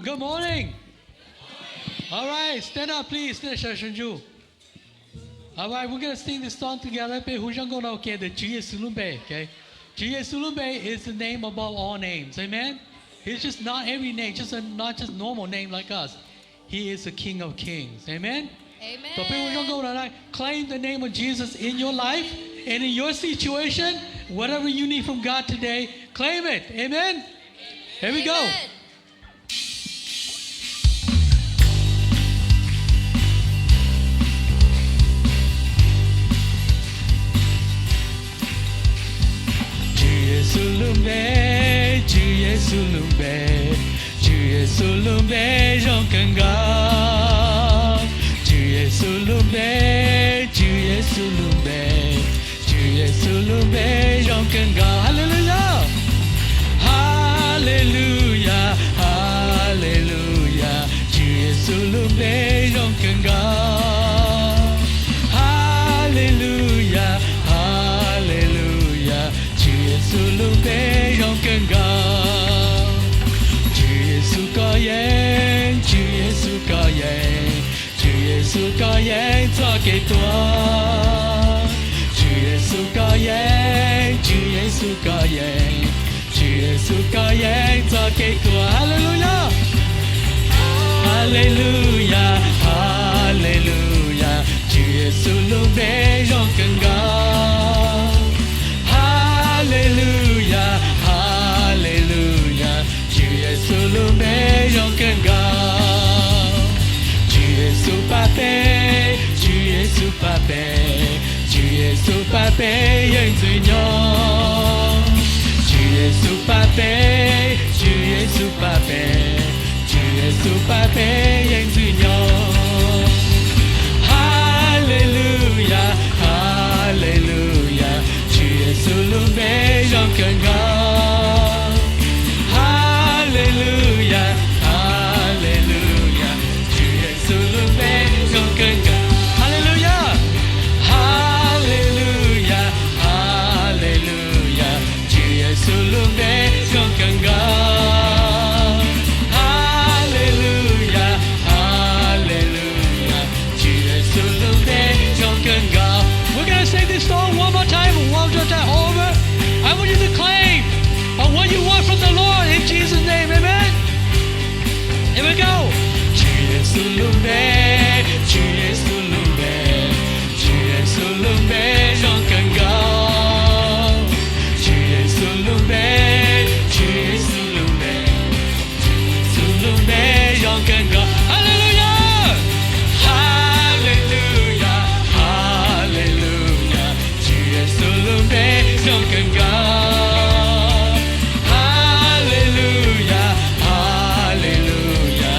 Good morning. All right, stand up, please. All right, we're gonna sing this song together. Okay, the okay. is the name above all names. Amen. He's just not every name, not just normal name like us. He is the King of Kings. Amen. Amen. Claim the name of Jesus in your life and in your situation. Whatever you need from God today, claim it. Amen. Here we go. Amen. Hallelujah. Hallelujah. Hallelujah. Hallelujah. Hallelujah. Hallelujah. Hallelujah. Hallelujah. Hallelujah. Hallelujah. Hallelujah. Hallelujah. Hallelujah. Hallelujah. Hallelujah. Hallelujah. Hallelujah. Hallelujah. Hallelujah. We're gonna sing this song one more time over. I want you to claim on what you want from the Lord in Jesus' name. Amen. Here we go. Hallelujah. Hallelujah. Hallelujah. Hallelujah. Hallelujah.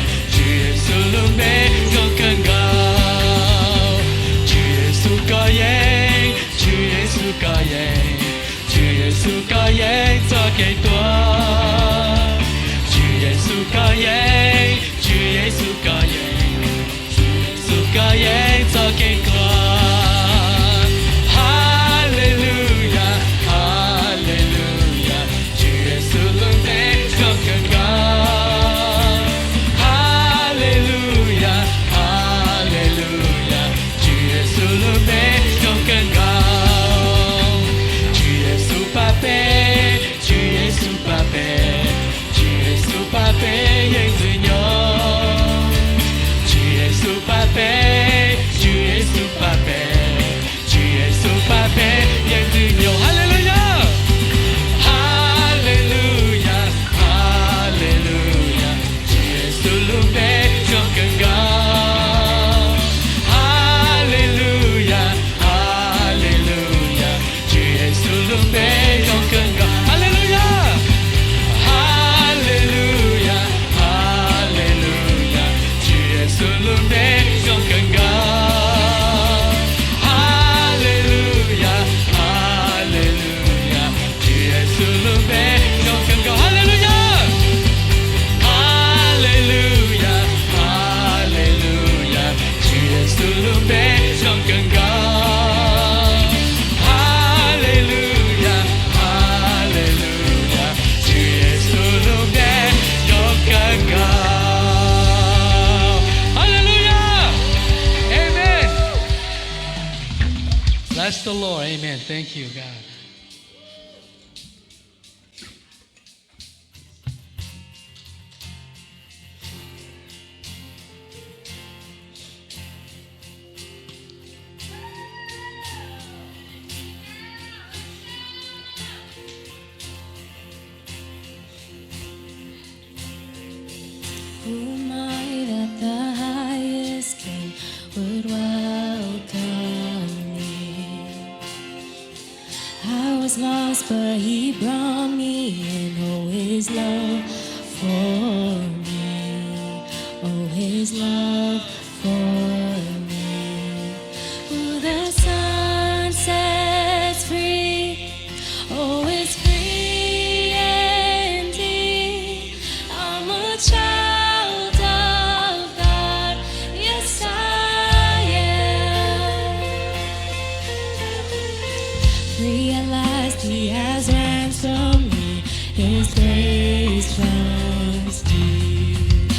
Bless the Lord. Amen. Thank you, God. Who am I that the highest King would welcome me? I was lost, but He brought me in. Oh, His love for me. Oh, His love for me. Who the sun sets free. Oh, it's free indeed. I'm a child of God. Yes, I am. Free at last, He has ransomed me. His grace runs deep.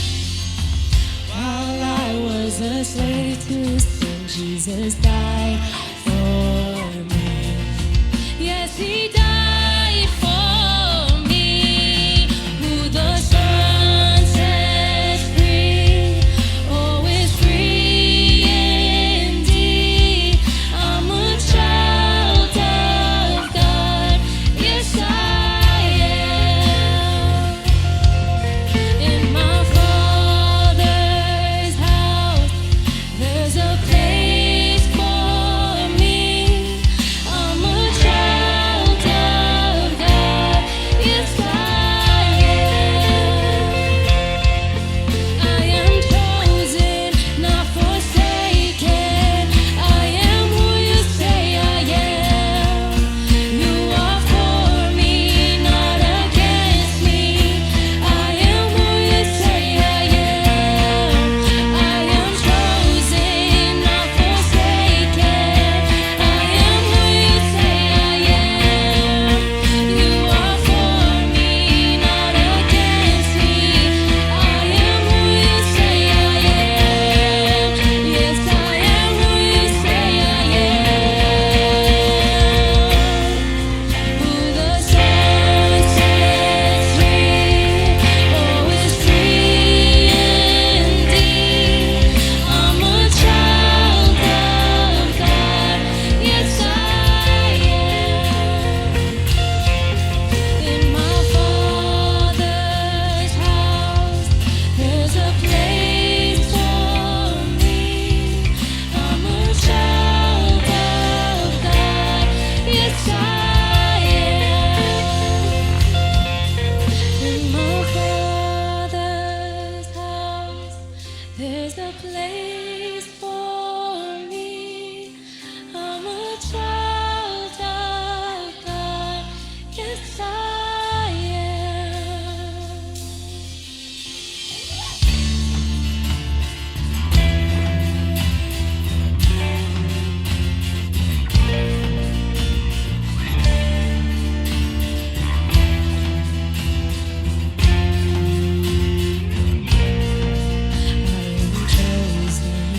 While I was a slave to sin, Jesus died for me. Yes, He died for me. Who the Son sets free, oh, is free indeed. I'm a child of God. Yes, I am. In my Father's house, there's a place for me. I'm a child of God. Yes, I am. I am chosen, not forsaken. I am who you say I am. You are for me, not against me. I am who you say I am. I am chosen, not forsaken. I am who you say I am. You are for me, not against me. I am who you say I am. Yes, I am who you say I am. Who the Son sets free, oh, is free indeed. I'm a child of God. Yes, I am. In my Father's house, there's a place for me. I'm a child of God. Yes, I am. In my Father's house, there's a place for me. I'm a child of God. Yes, I am. I am chosen,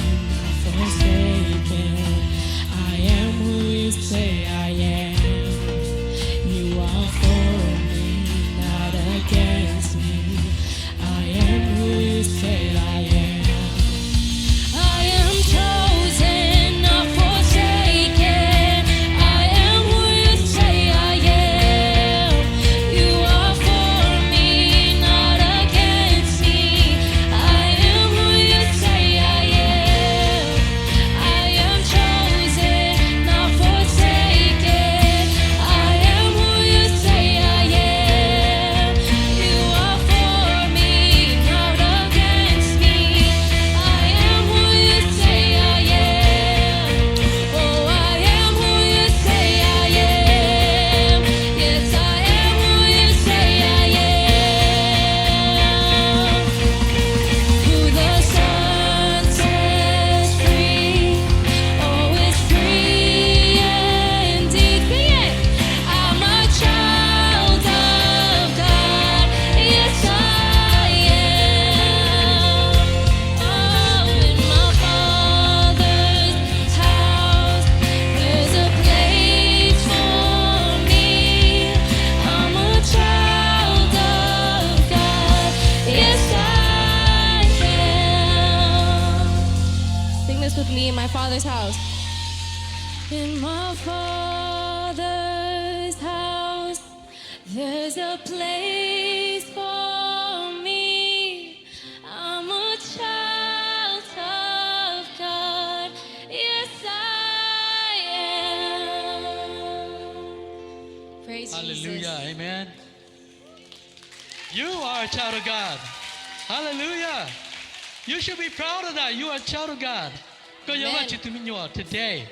with me in my Father's house. In my Father's house, there's a place for me. I'm a child of God. Yes, I am. Praise Hallelujah. Jesus. Amen. You are a child of God. Hallelujah. You should be proud of that. You are a child of God. Amen. Today,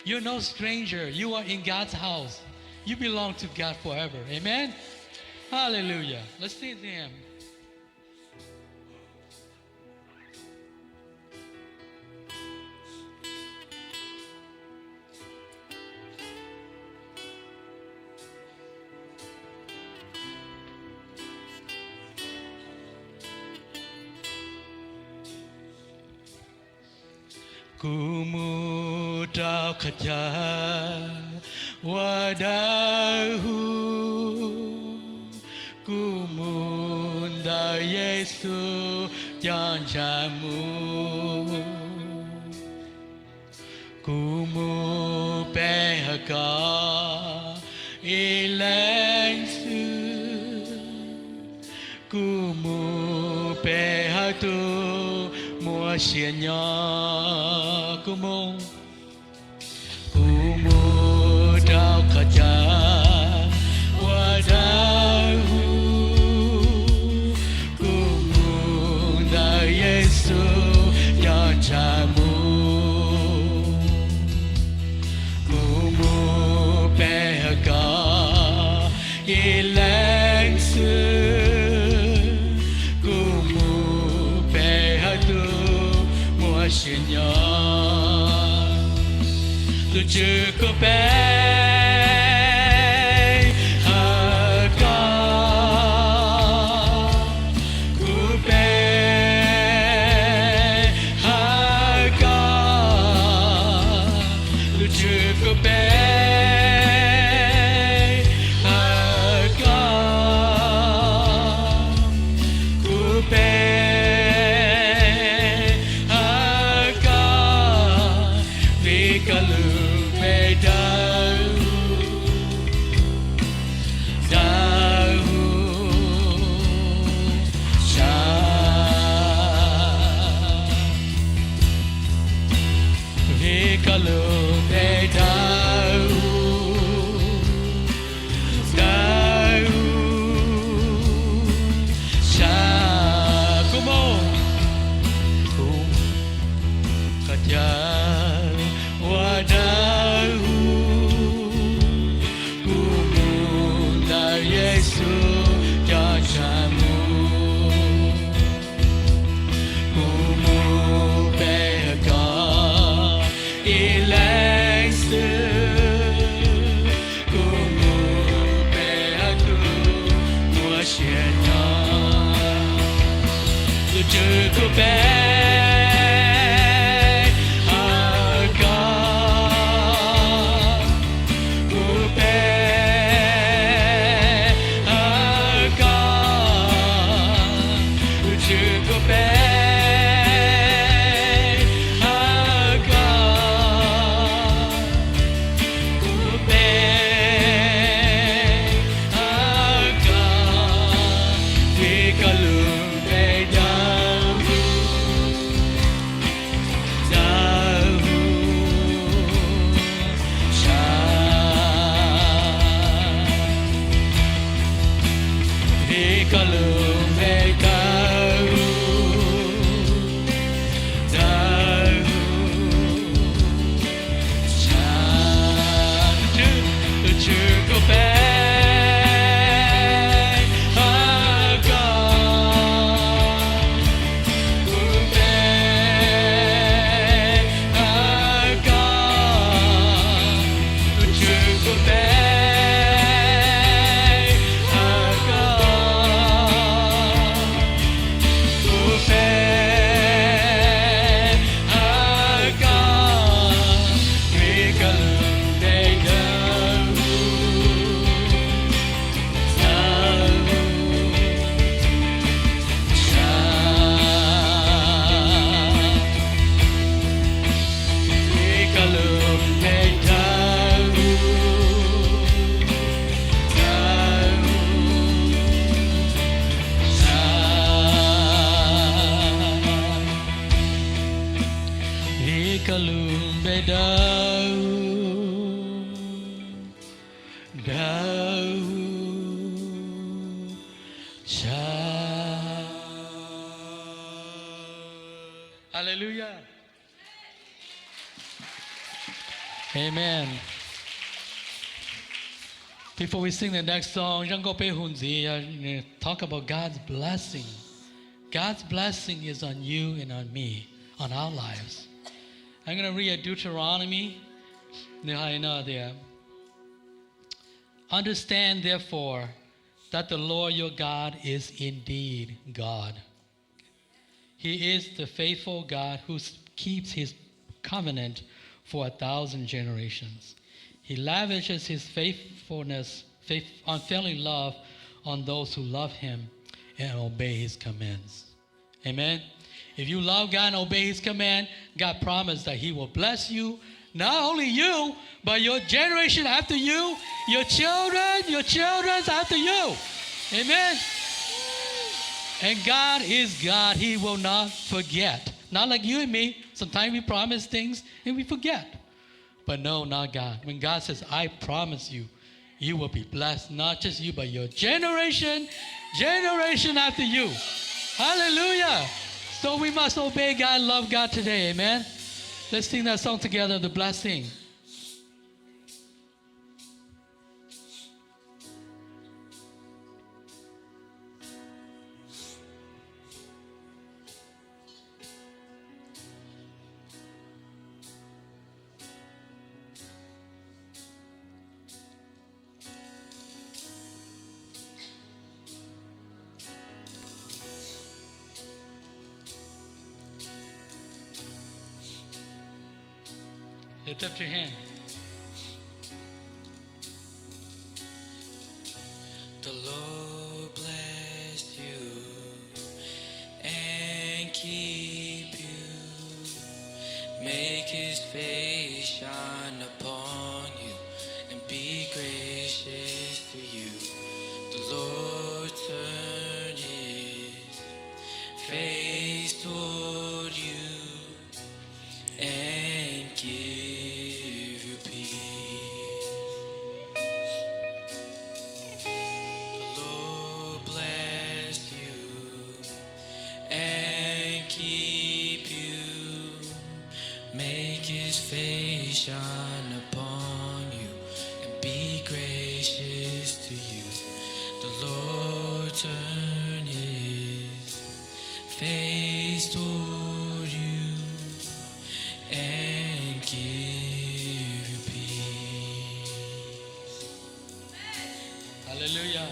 you're no stranger. You are in God's house. You belong to God forever. Amen. Hallelujah. Let's sing to Him. Ku trao khadja wadahu Ku munda Yesu janjamu Ku mu pehaka ilangsu Ku mu pehatu mua xiên nhỏ Ku mu trao khadja wadahu Ku munda Yesu janjamu Ku mu pehaka ilangsu Ku mu pehatu mua xiên nhỏ Tôi chưa có bé Hallelujah. Amen. Before we sing the next song, talk about God's blessing. God's blessing is on you and on me, on our lives. I'm going to read Deuteronomy. Understand, therefore, that the Lord your God is indeed God. He is the faithful God who keeps his covenant for 1,000 generations. He lavishes his unfailing love on those who love him and obey his commands. Amen. If you love God and obey his command, God promised that he will bless you, not only you, but your generation after you, your children's after you. Amen. And God is God. He will not forget. Not like you and me. Sometimes we promise things and we forget. But no, not God. When God says, I promise you, you will be blessed. Not just you, but your generation after you. Hallelujah. So we must obey God, love God today. Amen. Let's sing that song together, The Blessing. Lift up your hand. The Lord bless you and keep you. Make his face shine upon you and be gracious to you. The Lord turn his face toward you and give you peace. The Lord bless you and keep you. Make his face shine upon you and be gracious to you. The Lord turn his face toward you and give you peace. Hallelujah.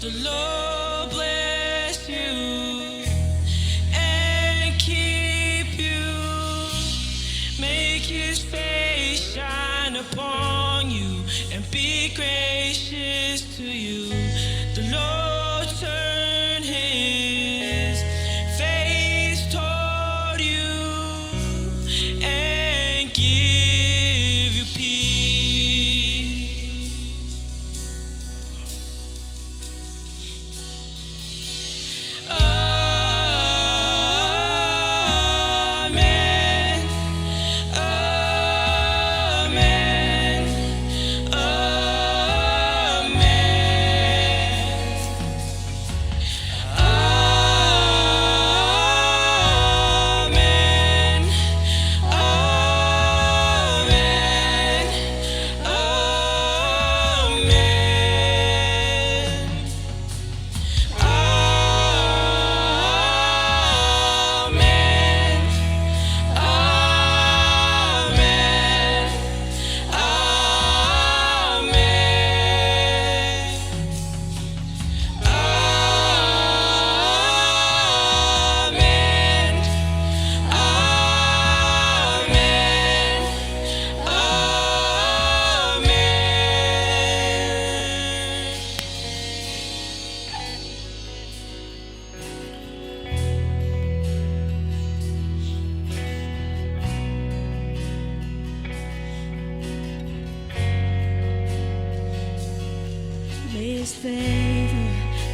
The Lord bless you and keep you. Make his face shine upon you and be gracious to you. The Lord turn his face toward you and give you peace. favor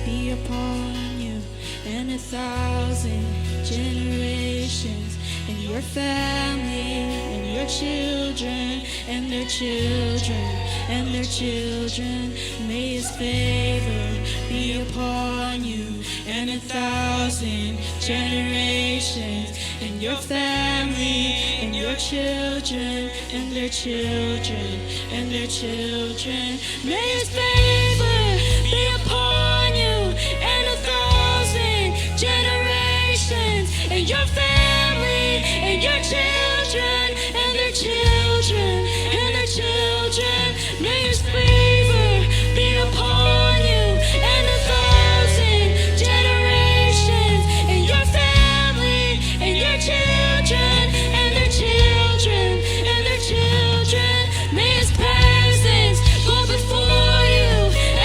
be upon you and 1,000 generations, and your family, and your children, and their children, and their children. May His favor be upon you and 1,000 generations, and your family, and your children, and their children, and their children. May His favor be upon you and 1,000 generations, and your family, and your children, and their children, and their children. May His favor be upon you and 1,000 generations, and your family, and your children, and their children, and their children. May His presence go before you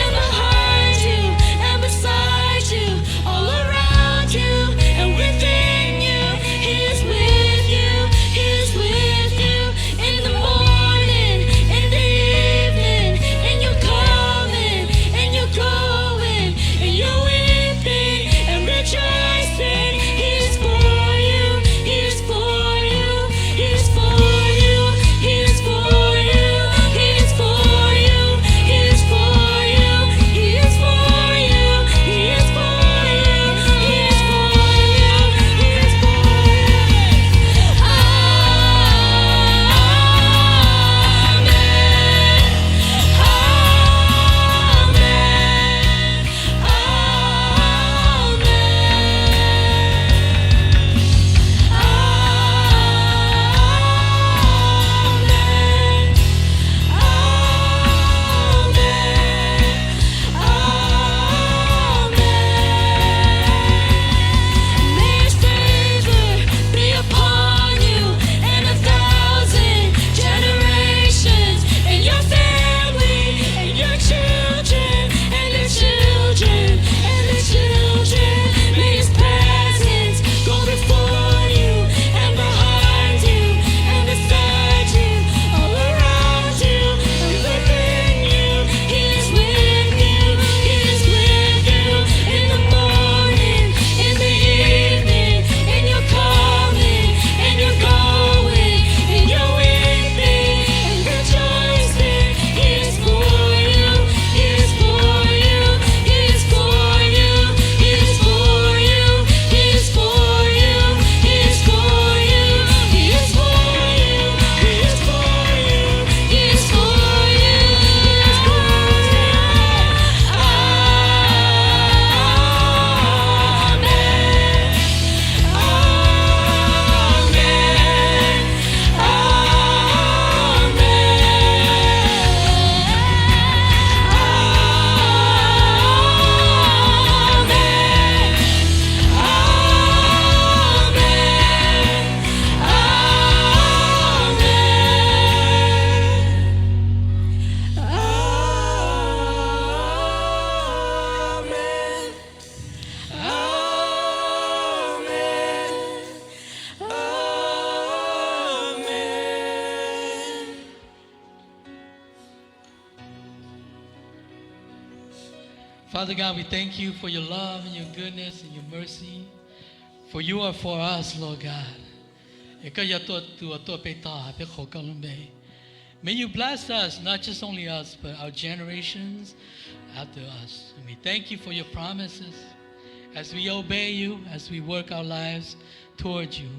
and behind you and beside you, all around you and within you. He is with you. He is with you in the morning, in the evening, and you're coming and you're going, and you're weeping and rejoicing. He is for you. He is for you. He is for you. He is for you. He is for you. He is for you. He is for you. He is for you. He is for you. He is for you. May His favor be upon you and 1,000 generations, and your family, and your children, and their children, and their children. May His presence go before you and behind you and beside you, all around you and within you. He is with you. He is with you in the morning, in the evening, and you're coming and you're going, and you're weeping and rejoicing. He is for you. He is for you. He is for you. He is for you. He is for you. He is for you. He is for you. He is for you. He is for you. Father God, we thank you for your love and your goodness and your mercy. For you are for us, Lord God. May you bless us, not just only us, but our generations after us. And we thank you for your promises. As we obey you, as we work our lives towards you,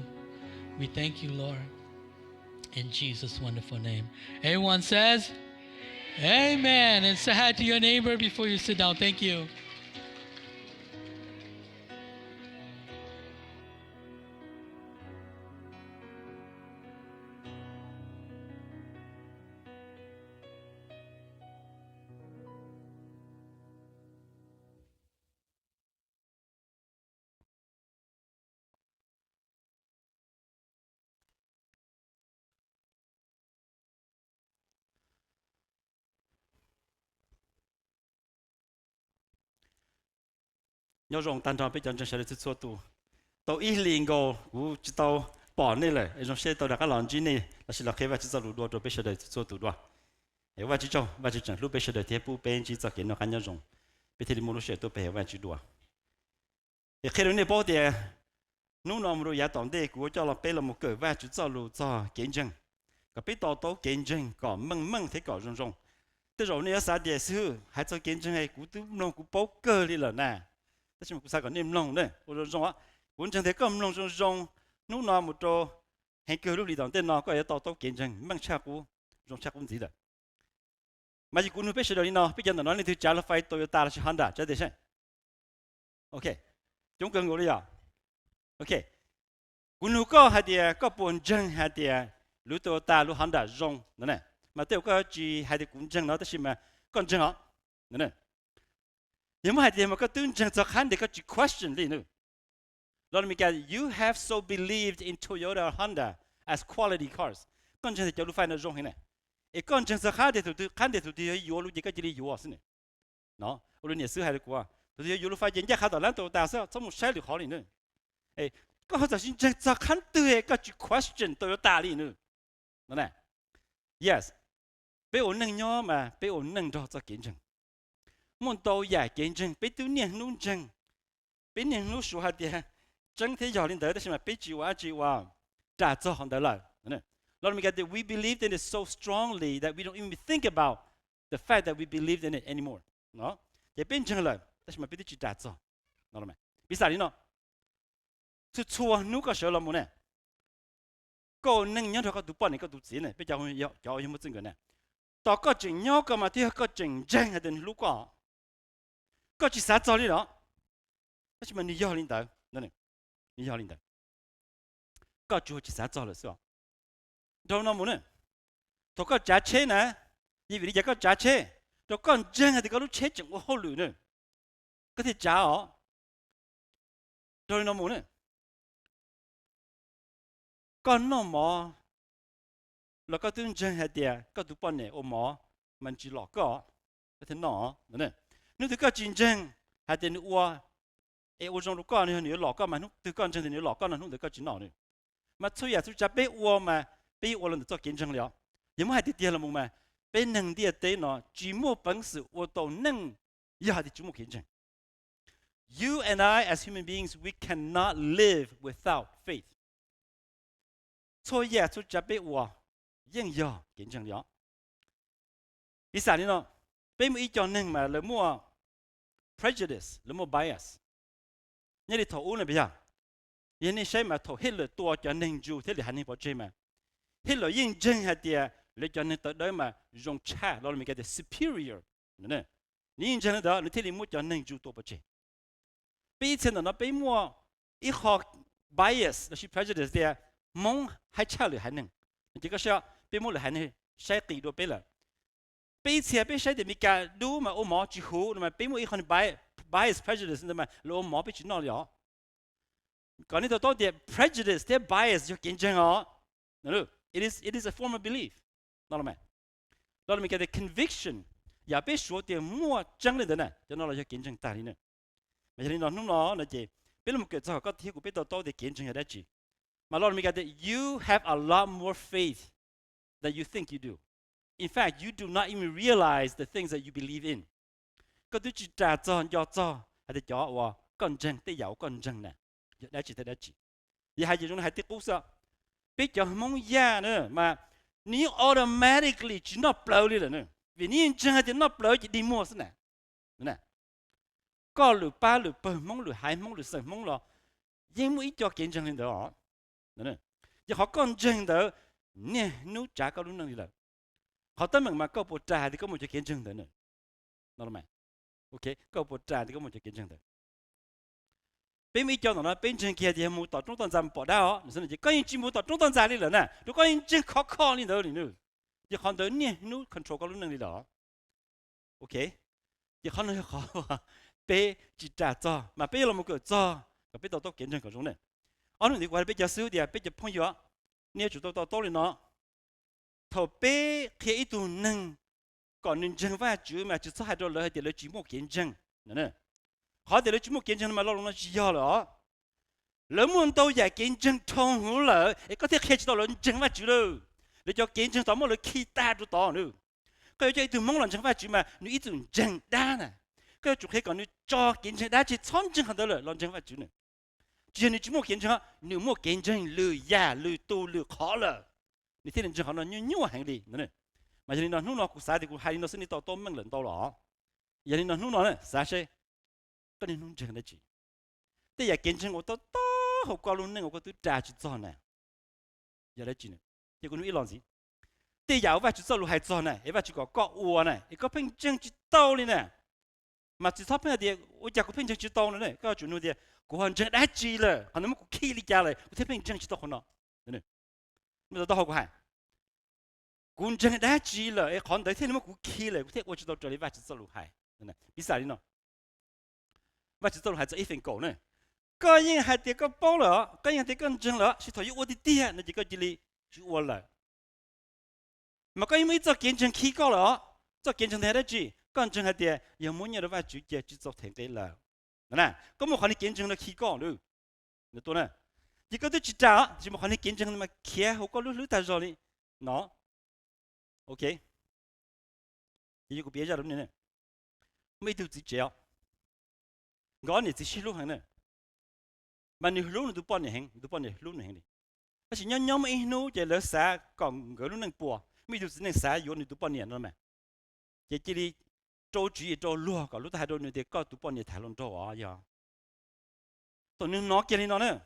we thank you, Lord. In Jesus' wonderful name. Everyone says, Amen. And say hi to your neighbor before you sit down. Thank you. nhớ rong tan tròn bây giờ sẽ được xuất tụ tàu ít liền go cú chỉ tàu bỏ này lại rồi sẽ tàu đã cái lon này là sẽ là khi vào chỉ tàu lúa rồi bây giờ được xuất tụ đó ấy vào chỉ cho lúc bây giờ được tiếp bu bên chỉ cho kiến nó khăn nhớ rong bây thì muốn sẽ tôi phải về chữ đùa thì khi đó này bao giờ nung nòng rồi giá tổng đề của cho là bây là một cỡ về chữ cho lù cho kiến chân cái bây tao tao kiến chân có măng thế có rong rong thế rồi này sao để xưa hay cho kiến chân hay cũng tú nong cũng bao cơ đi là nè thế chứ cũng sao còn niệm nong đấy rong rong á cũng chẳng thấy có nong rong rong nung nòng một chỗ hay cơ lúc đi tổng tên nó có tao tao kiến chân măng cha cũng gì đấy mà chỉ cũng biết sự đó đi nó bây giờ nó nói lên thứ trả là phải Toyota là Honda chứ đấy chứ ok chúng cần ngồi đi à ok cũng lúc có hai đứa có bốn chân hai đứa lúc Toyota lúc Honda rong này mà tôi có chỉ hai đứa cũng chân nó tức là mà con chân họ này nhưng mà hai đứa mà có tương chân cho hắn thì có chỉ question đi nữa đó là mình kêu you have so believed in Toyota Honda as quality cars con chân thì cho lúc phải nó rong thế này con chân sẽ khá để tụi tôi yếu lúc gì cái gì yếu à xin nó lúc này xưa hay là quá tụi tôi yếu lúc phải diễn ra khá đó lắm tụi ta sao một sai được khó nữa có họ xin chân sẽ khá từ cái question tôi ta đi nữa nó này yes bé ổn nâng nhau mà bé ổn nâng cho kiến chân muốn tôi giải kiến chân bé tu niệm nung chân bé niệm nung số hạt tiền chân thế giờ lên tới đó xem mà bé chịu trả cho họ đó là Lord, we believed in it so strongly that we don't even think about the fact that we believed in it anymore. No? Vậy bên trong là, ta chỉ mà biết chỉ trả cho, nó là mày. Biết sao đi nó? Chú chua nú có sợ lắm muốn nè. Cô nâng nhớ thôi có tụ bọn này có tụ gì này, bây giờ họ cho em một chân cái này. Tao có chừng nhớ cái mà thì có chừng chân hay đến lúc có chỉ sát cho đi đó. Ta chỉ mà đi giao lên tới, nó này, đi giao lên tới. Có chú chỉ sát cho là sao? đâu nó muốn nè, tôi có trả chế nè, vì vậy có trả chế, tôi còn chân thì có lúc chế chẳng có hậu lửa nữa, có thể trả ở, đâu nó muốn nè, còn nó mò, là có tương chân hay địa, có tụ bọn này ôm mò, mình chỉ lọ có thể nó, nè, nếu tôi có chân chân hay địa nữa, ở trong lúc có nữa lọ có mà lúc tôi có chân thì lọ có là lúc tôi có chỉ nó nữa, mà thôi à tôi trả bé mà bây giờ我做见证了，因为还得点了么嘛？被能的对呢，举目本事我都能，也还得举目见证。You and I, as human beings, we cannot live without faith. 所以啊，就这被我应要见证了。第三呢，被每一种人嘛，了么 prejudice，了么 bias。你的头乌那边，人家谁嘛头黑了多叫人住，这里还能保证嘛？hết là yên chân hay địa lấy cho nên tới đó mà dùng cha đó là mình cái superior nè yên chân đó nó thấy mua cho nên chủ tổ bát chế bây giờ nó bây mua ít học bias là prejudice địa mong hay cha là hay nè chỉ có sao bây mua là hay nè sai tỷ đồ bây là bây giờ bây sai để mình cái đủ mà ôm mỏ chỉ hú mà bây mua ít học bias prejudice mà lo mỏ bây chỉ nó了còn nếu tôi địa prejudice địa bias cho kiến chân họ nè It is a form of belief. Đó là mày. Đó là mình cái conviction. Giả biết số tiền mua chân lên đó nè, cho nó là cho kiến chứng ta đi nè. Mà cho nên nó là gì? Biết là một cái cho có thiếu của biết tôi để kiến chứng ở đây gì? Mà đó là mình cái you have a lot more faith than you think you do. In fact, you do not even realize the things that you believe in. Có thứ chỉ trả cho, hay là cho và con chân, tới giàu con chân nè. Đấy chỉ thế đấy chỉ. Vậy hai gì chúng nó hay tiếp cú sao? Biết cho mong ya nữa mà nếu automatically chỉ nó blow đi nữa vì nếu chân thì nó blow chỉ đi mua thế này nè có lửa ba lửa bờ mong lửa hai mong lửa sợi mong lò nhưng mỗi cho kiến chân lên đó nè giờ họ con chân đó nè nút trả có đúng năng đi là họ tới mà có bộ trà thì có một cho kiến chân đó nữa nó là mày ok có bộ trà thì có một cho kiến chân đó bên mỹ cho nó bên trên kia thì mua tàu trung toàn giảm bỏ đau, nó nói chỉ có những chỉ mua tàu trung toàn giảm đi rồi nè, rồi có những chỉ khó đi nữa đi nữa, chỉ khó tới nè, nó control có lúc năng đi đó, ok, chỉ khó nói khó, bé chỉ trả cho, mà bé là một cái cho, cái bé tàu tàu kiến chân cái giống này, anh nói thì qua bé giờ xíu thì bé giờ phong yếu, nè chủ tàu đi nó, thầu bé khi ít tu năng, còn nên chân vai chủ mà chỉ số hai đôi lời thì lời chỉ một kiến chân, nè. Họ để lấy chúng một kiến chân mà lo nó chỉ do là lỡ muốn tôi giải kiến chân thông hữu lợi có thể khi tôi lớn chân và chữ đâu để cho kiến chân đó một lời khi ta cho tỏ nữa cái chơi từ mong lần chân và chữ mà nếu ít từ chân đa nè cái chủ hệ còn nếu cho kiến chứng đã chỉ chọn chứng hàng đó là làm chứng phát chủ nữa chỉ nếu chỉ mua kiến chứng nếu mua kiến chứng lười già lười tu lười khó là nếu thế nên chứng hàng nó nhiều hàng đi nữa mà cho nên nó lúc nào cũng sai thì cũng hay nó sẽ đi tao tôm mang lần tao lỏ giờ nên nó lúc nào này sai sẽ có nên chứng đấy chỉ thế giờ kiến chứng của tao to học qua luôn nên của tôi trả chỉ cho này giờ đấy chỉ nữa thì cũng biết làm gì thế giờ phải chỉ cho luôn hay cho này phải chỉ có uo này có phim chứng chỉ tao đi nè mà chỉ thắp cái gì, tôi chỉ có phim chứng chỉ tao nữa này, cái chuyện nữa thì, có hành trình đã chỉ rồi, hắn nó cũng khi đi ra rồi, tôi thấy phim chứng chỉ tao không nó, này, bây giờ tao học cái, hành trình đã chỉ rồi, hắn đấy thấy nó cũng khi rồi, tôi thấy tôi chỉ tao trở lại vài chỉ tao luôn hay, này, bí sao đi nó, vài chỉ tao luôn hay cho ít phần cổ này, cái những hai tiếng có bao rồi, cái những tiếng con chứng rồi, chỉ thôi tôi đi tiệt, nó chỉ có chỉ li, chỉ tôi lại, mà cái mấy cho kiến chứng khi có rồi, cho kiến chứng thế đấy chứ. con chứng hay tiền, giờ muốn nhớ vào chủ chế chỉ做成cái là, nè, có một khoản kiến chứng là khi có nữa, nữa tôi nè, chỉ có tôi chỉ trả, chỉ một khoản kiến chứng mà kia không có lúc ta rồi đi, nó, ok, chỉ có biết ra đúng nè, mấy thứ chỉ chế, gọi này chỉ xí lúc hàng nè, mà nếu lúc tôi bán này lúc này hàng đi, chỉ nhóm mấy nô chỉ là xã còn gọi lúc năng bùa, mấy thứ năng xã có tôi bán này nữa mà, chỉ đi周主做路个，路太多你得搞都帮你谈论着啊呀。到你拿给你拿呢，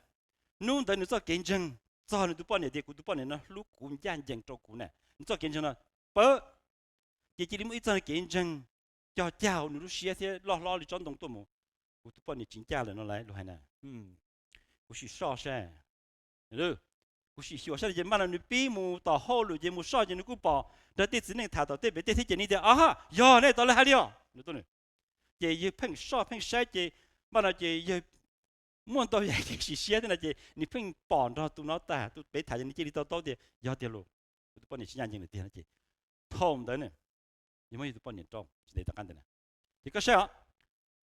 弄得你做见证，做你都帮你的，都帮你呢，路古眼睛做古呢，你做见证呢，不，这你们一做见证，叫你都写些拉的转动多么，我都帮你真假了，拿来，路还呢，我是少噻，对。我是小时候慢了你比木到好路，就木少就你古包，那对只能谈到对别对天你的啊哈，呀，那到了还了，你懂呢？也也碰少碰少就，慢了也摸到也是写的那就，你碰绑到都脑袋，都别谈你这里到的要的路，我都帮你眼睛的点那就，痛的呢，因为都帮你照，是得干的呢。这个是啊，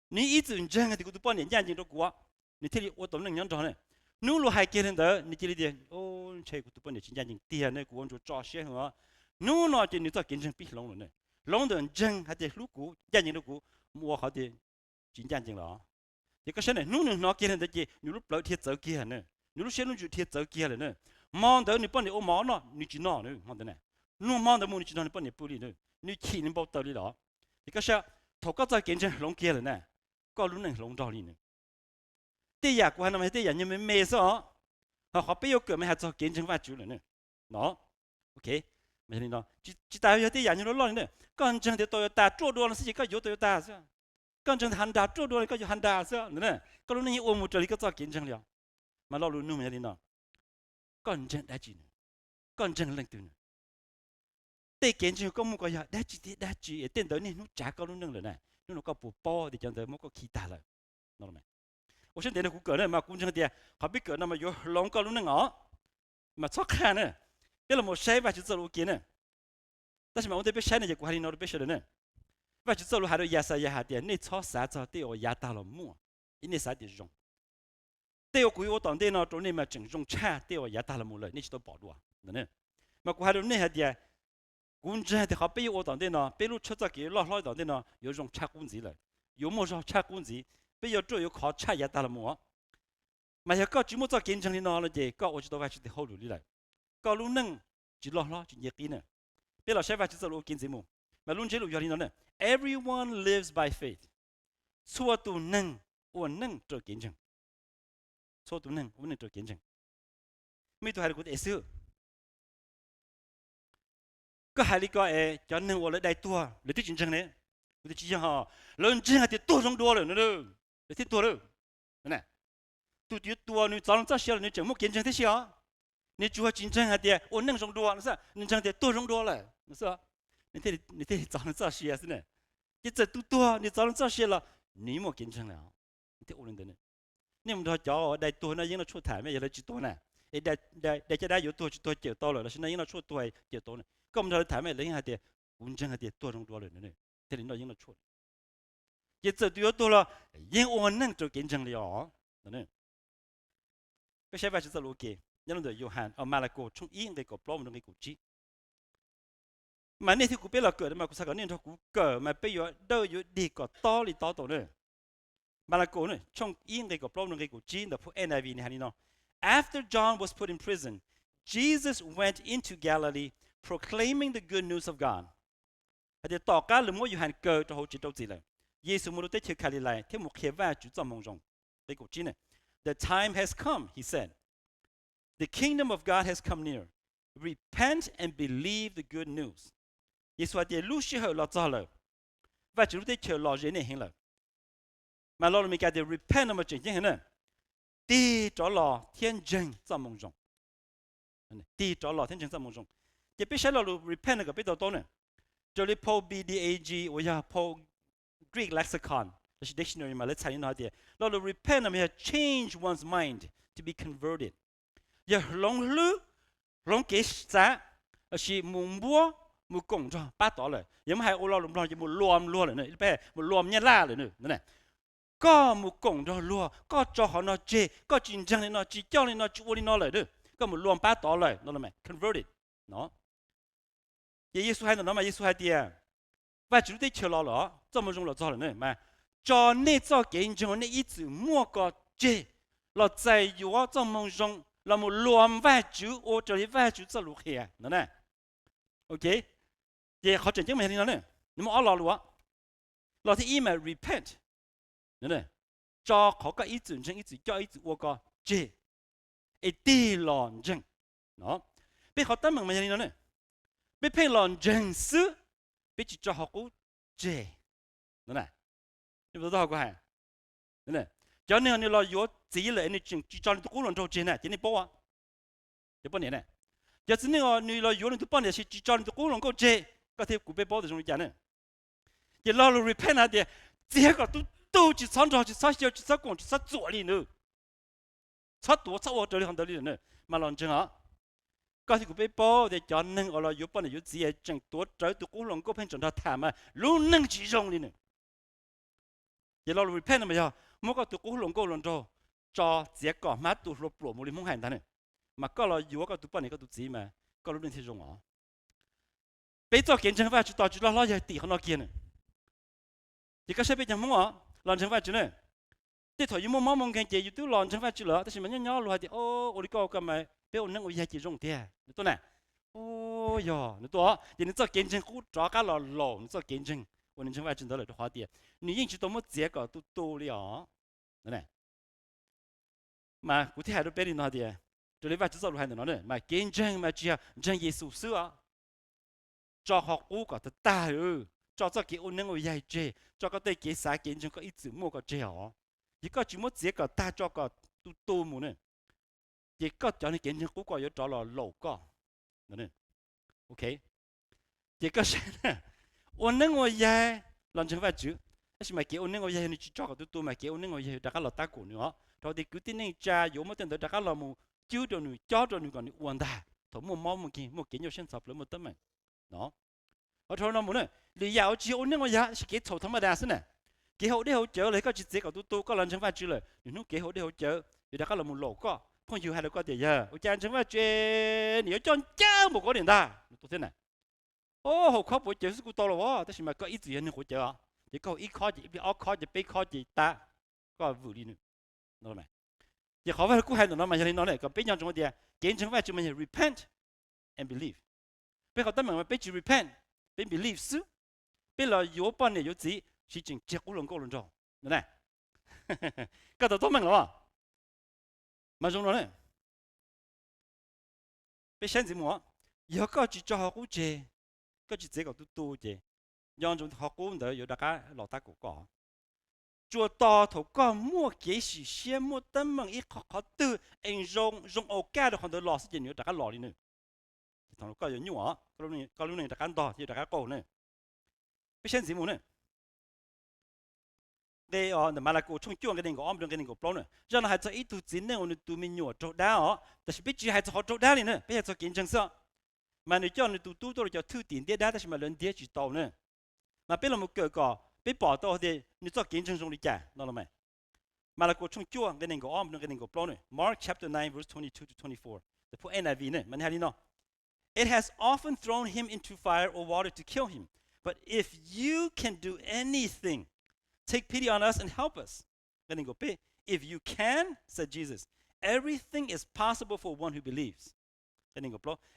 你一直这样的，我都帮你眼睛都过，你这里我都能养着呢。nếu lo hai kia lên đó,你这里的，哦，这个都不能真正点呢，我就抓些哈。nếu nó thì 你做见证比龙了呢，龙的真还得路古，眼睛路古，我好的真正了。这个是呢，nếu nó kia lên đó thì 你路不贴走kia呢，你路先路就贴走kia了呢。忙的你帮你我忙了，你知道呢，忙的呢，你忙的么你知道你帮你不理呢，你气你不道理了。这个是头个做见证龙kia了呢，个路能龙道理呢。第二个呢，第二你们没说，好不要个没还做见证法主了呢，喏 ，OK， 没听到，只大约第二你都老呢，刚正的都要打，做多了事情个有都要打是，刚正的喊打，做多了个就喊打是，呢，个路你我们这里个做见证了，嘛老路弄没听到，刚正来几呢，刚正冷度呢，对见证个么个呀，来几电到你弄假个路弄了呢，弄个不包的讲的么个其他了，懂了没？我现在呢，古呢嘛，古正的，好比个那么有龙高路能哦，嘛错看呢，别了么谁吧就走路给呢，但是嘛我得别谁呢就古还里那都别说的呢，吧就走路还都压啥压下的，你错啥错对我压大了么，因为啥的用，对我古我当地呢，中间嘛整容差对我压大了么了，你知道保路啊，呢，嘛古还都那下的，古正的好比我当地呢，比如出这给老当地呢，有种差工资了，有么说差工资。bây giờ tôi có chạy ra là mua mà giờ có chỉ muốn cho kiến chứng nó là gì có tôi phải chỉ hậu đi lại có lúc nâng chỉ lo chỉ nhiệt tin nè bây giờ sẽ phải chỉ cho kiến gì mua mà luôn chỉ lúc giờ đi nó nè everyone lives by faith xua tu nâng cho kiến chứng xua tu nâng cho kiến chứng mấy tôi hay là cái sự có hai lý có cho nên tôi lại đại tua để tôi kiến chứng này tôi chỉ cho họ lớn trên thì tôi không đua rồi nữa để tiếp tục rồi, này, tôi tiếp tục nữa,早上早些了，你怎么见证这些啊？你主要见证下的，我能中多，是吧？你讲的多中多了，是吧？你这早上早些是呢，你这多，你早上早些了，你没见证了，你这无论的呢，你们说叫我带多那应该出台没？有了几多呢？带这带有多就多就到了，现在应该出多就多呢，咁我们说台没领下的，见证下的多中多了呢，这里那应该出。也这就多了，因我能做见证了，呢。个些话是这路给，因为约翰马拉哥从一个个不能个估计， mà nên thì cũng biết là cỡ mà cũng sao cái nên cho cũng cỡ mà bây giờ đâu giờ đi có to đi to tổ nữa mà là cổ nữa trong yên cái cổ problem cái cổ chín được NIV này hay nó after John was put in prison Jesus went into Galilee proclaiming the good news of God thì tỏ cả là mỗi Yohan cờ cho hậu chỉ đâu gì lại Giêsu muốn tới chơi Galilee theo một khía và chủ trong mong rong cái cổ chín này the time has come he said the kingdom of God has come near repent and believe the good news Giêsu thì lúc xưa họ lo cho lời và chủ tới chơi lo gì này hiện lời mà lo mình cái để repent mà chính như thế đi cho lo thiên dân trong mong rong đi cho lo thiên dân trong mong rong chỉ biết sai lo repent cái biết đâu nữa cho lấy Paul BDAG hoặc là Paul Greek lexicon cái dictionary mà lấy sai nó thì lo repent là change one's mind to be converted giờ long cái giá là chỉ muốn bua muốn công cho bắt đó rồi giờ mà hai ô lo chỉ muốn luom luôn rồi này muốn luom nhát la rồi nữa này có một công cho luôn có cho họ nó chê có chiến tranh nó chỉ cho nó chua nó lại nữa có một luồng bát đó lại nó là mày converted nó Giêsu hay nó mà Giêsu hay tiề và chúng ta chờ lo cho một种了做了呢嘛cho nên cho kiến cho nên ít chữ mua có chê là tại yếu cho một种là một luồng vai chữ ô cho đi vai chữ cho lục hè nó này ok vậy họ chẳng chứng minh nó này nhưng mà ở lo luôn lo thì mà repent này cho họ có ý tưởng chân ý tưởng cho ý tưởng ô có chê ý đi lòn chân nó biết họ tâm mình như này biết phê lòn chân sư biết chỉ cho họ cũng chê nó này nhưng mà đó có hay này cho nên là yếu chỉ là anh chỉ cho anh cũng lòn trâu chê này chỉ này bao à chỉ bao nhiêu này giờ chỉ nên là yếu anh cũng bao nhiêu chỉ cho anh cũng lòn câu chê có thể cũng biết bao được trong cái này giờ lo repent à thì chỉ có都去创造去啥小去啥工去啥做里呢？啥多啥我这里很多里呢？嘛认真啊！嗰啲佢俾包嘅就能我來有幫你有自己正多走到古龍嗰邊正到談嘛，路能之中里呢？而落 repent 咪呀？冇個到古龍嗰輪做，做自己個乜都落落冇你冇係得呢？嘛嗰來有個到幫你嗰度子嘛，嗰路能之中啊！俾咗見證翻去到住落攞嘢地喺度見呢？而家識俾人冇啊？làm chẳng phải chứ này, thế thôi nhưng mà mong cái gì YouTube làm chẳng phải chứ là, thế thì mình nhớ luôn thì ô, ôi cái cái mà bé ôn năng ôi gì rong thế, nó này, ô yo, nó to, thì nó cho kiến chứng cũ cho cái là lò, nó cho kiến chứng, ôn chẳng phải chứ đó là hóa tiền, nếu như chỉ tao mất giá cả tu li nó này, mà cụ thể hai đứa bé đi nói thì, cho nên phải chứ sao luôn hai đứa nó này, mà kiến chứng mà chỉ chứng Giêsu sữa, cho học cũ cả ta cho cái ôn năng ôi gì cho cái tay cái xã kiến cho cái ít chữ mua cái treo, chỉ có chỉ một cái ta cho cái tu muốn này, chỉ có cho nên kiến cho cũng có cho là lẩu có, này, ok, chỉ có sẽ ôn năng ngồi dài, làm chẳng phải chứ, nhưng mà cái ôn năng ngồi dài thì chỉ cho cái tu mà cái ôn năng ngồi dài đã cái là ta của nữa, rồi thì cứ tin nên cha yếu một tên đó đã cái là một chiếu cho người cho người còn ôn ta, thôi một cái nhiều sinh sập nữa một tấm này, đó. ở chỗ nào muốn này, lý do chỉ ôn năng ngồi dài, cái thầu thằng mà đa số này, cái hậu để hậu trợ lấy cái chỉ có tu có lần chẳng phải chứเลย, nếu cái hậu để hậu trợ, thì đã cái là một lỗ có, không chịu hay là có tiền giờ, ở trang chẳng phải chuyện, nếu cho cha một cái điện ta, tôi thế này, ô hậu khó buổi chiều cũng to rồi,แต่是mà có ít tiền hỗ trợ, chỉ có ít khó gì, bị áo khó gì, bị khó gì ta, có vụ đi nữa, nó này, chỉ khó phải cũng hay nó mà nó này, còn bây giờ chúng ta kiến chẳng phải chúng mình repent and believe, bây giờ tâm mình bây giờ repent, bây believe sự, bây giờ yếu bao nhiêu yếu gì chỉ chừng chết cũng lần rồi, này, cái đó tốt mình rồi, mà chúng nó này, bây giờ gì mà, yếu có chỉ cho họ cũng chơi, có chỉ cái tu chơi, nhưng chúng họ cũng được yếu đại cái lọt ta cũng có, chùa to thủ có mua cái gì xem mua tấm bằng ít họ từ anh dùng ok được họ được lọt sự gì yếu đại cái lọt đi nữa, thằng nó có yếu nhiều á, có lúc này đại cái to thì đại cái cổ này, bây giờ gì mà này. đây mà là cô trong chuông cái này có om trong cái này có plon nữa, cho nên hay cho ít tu chính này ông tu mình nhỏ chỗ đáแต่是biết chỉ hay cho họ chỗ đá này nữa, bây giờ cho kiến chứng sao, mà nếu cho ông tu tôi cho thư tiền đá,แต่是mà lớn đá chỉ tàu nữa, mà bây giờ một cái cỏ, bây bỏ tàu thì nếu cho kiến chứng trong đi trả, nó là mày, mà là cô trong chuông cái này có om trong cái này có plon nữa, Mark chapter 9 verse 22 to 24, the NIV nữa, mình hay đi nó, It has often thrown him into fire or water to kill him. But if you can do anything, take pity on us and help us. If you can, said Jesus, everything is possible for one who believes.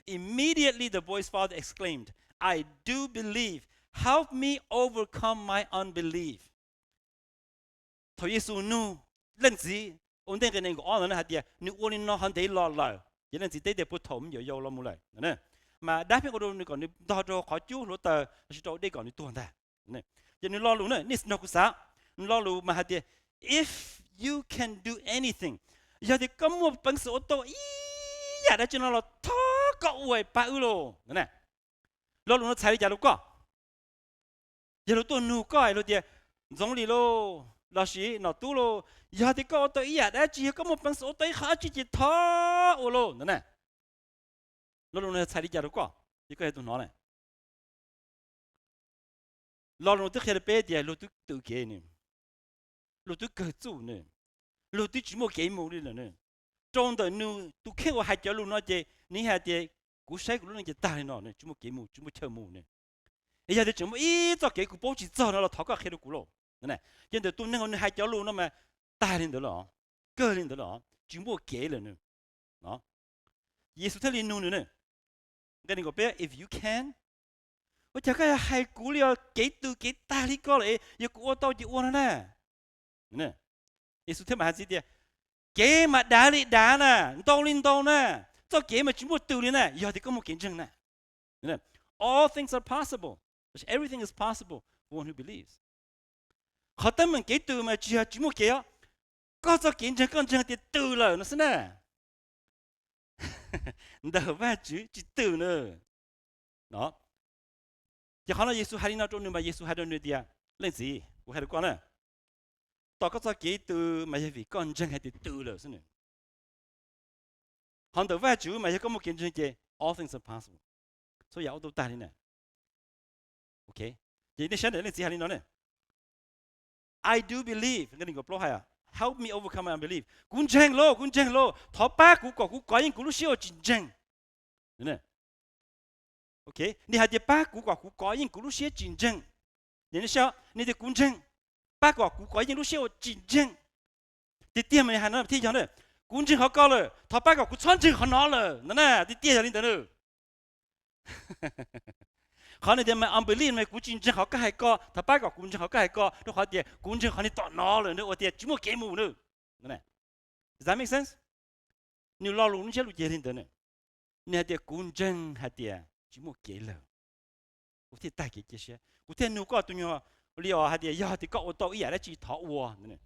Immediately the boy's father exclaimed, I do believe. Help me overcome my unbelief. Thôi Giêsu nu lên gì ổn định cái này có anh hạt địa nu ổn nó hắn thấy lo lại vậy nên chỉ thấy để bút thủng nhiều nhiều lo mua lại nè mà đáp ứng cái đồ này còn đo cho khó chú lỗ tờ chỉ cho đây còn tuần ta nè vậy nu lo luôn nè nít nó cũng sao lo luôn mà hạt địa if you can do anything giờ thì có một bằng số to ý giờ đã cho nó là thó cậu vậy ba luôn nè lo luôn nó xài đi giờ lúc có giờ lúc tôi nu có ai lúc địa giống đi lô là gì nó tu lô giờ thì có tôi ý đã chỉ có một bằng số tôi khá chỉ thó ô lô nữa nè lo luôn nó xài đi giờ lúc có thì có ai tôi nói này lo luôn tôi khi là bé thì lo tôi tự kể nè lo tôi cơ chủ nè lo tôi chỉ một cái mù đi nè trong đời nu tôi khi ở hai chỗ luôn nói gì ní hai thì cú sai cú luôn chỉ ta nó nè chỉ một cái mù chỉ một chờ mù nè giờ thì chỉ một ít cho cái cú bố chỉ cho nó là tháo cái được cú lô nè nhưng từ tôi nên hai chỗ luôn nó mà ta lên được rồi cơ lên được rồi chỉ một cái rồi nữa đó Giêsu thấy lên nữa cái này có biết if you can ôi chắc cái hai cú liền cái từ cái ta đi có lại giờ cú tao chỉ uốn nè Giêsu thấy mà hai gì đi cái mà đá đi đá nè tao lên tao nè cho cái mà chỉ một từ lên nè giờ thì có một kiến chứng nè all things are possible everything is possible for one who believes họ tâm mình cái từ mà chỉ một cái có cho kiến chứng con chân thì từ lời nó xin nè đỡ ba chữ chỉ từ nữa đó chỉ họ nói Giêsu hay nói trong mà Giêsu hay nói nữa thì lên gì của hai đứa con nè tao có cho cái từ mà vì con chân hay thì từ lời xin nè họ đỡ ba chữ mà có một kiến chứng gì all things are possible so giờ tôi ta đi nè ok vậy nên sáng nay lên gì hay nói nè I do believe cái này có pro hay à help me overcome my unbelief cũng chênh lô thọ ba cũng có những lúc siêu chính chênh nè ok ni hai ba cũng có những lúc siêu chính chênh nên sao ni thì cũng chênh ba cũng có những lúc siêu chính chênh thì tiền mình hay nói thì sao nữa cũng chênh họ có rồi thọ ba cũng chọn chênh họ nói rồi nè thì tiền là như thế nữa họ này thì mà unbelief này cũng chính họ cái hay co, thà bácក៏cũng chính họ cái hay co, nó họ thì cũng chính họ này tọt nó rồi nữa, thì chỉ một cái mù nữa, này, does that make sense? Nếu lo luôn chứ lúc gì thì nữa, này thì cũng chính hay thì chỉ một cái rồi, có thể đại cái gì, có thể nếu có tụi nhỏ, liệu hay thì giờ thì có ô tô ý là chỉ thọ uo, này,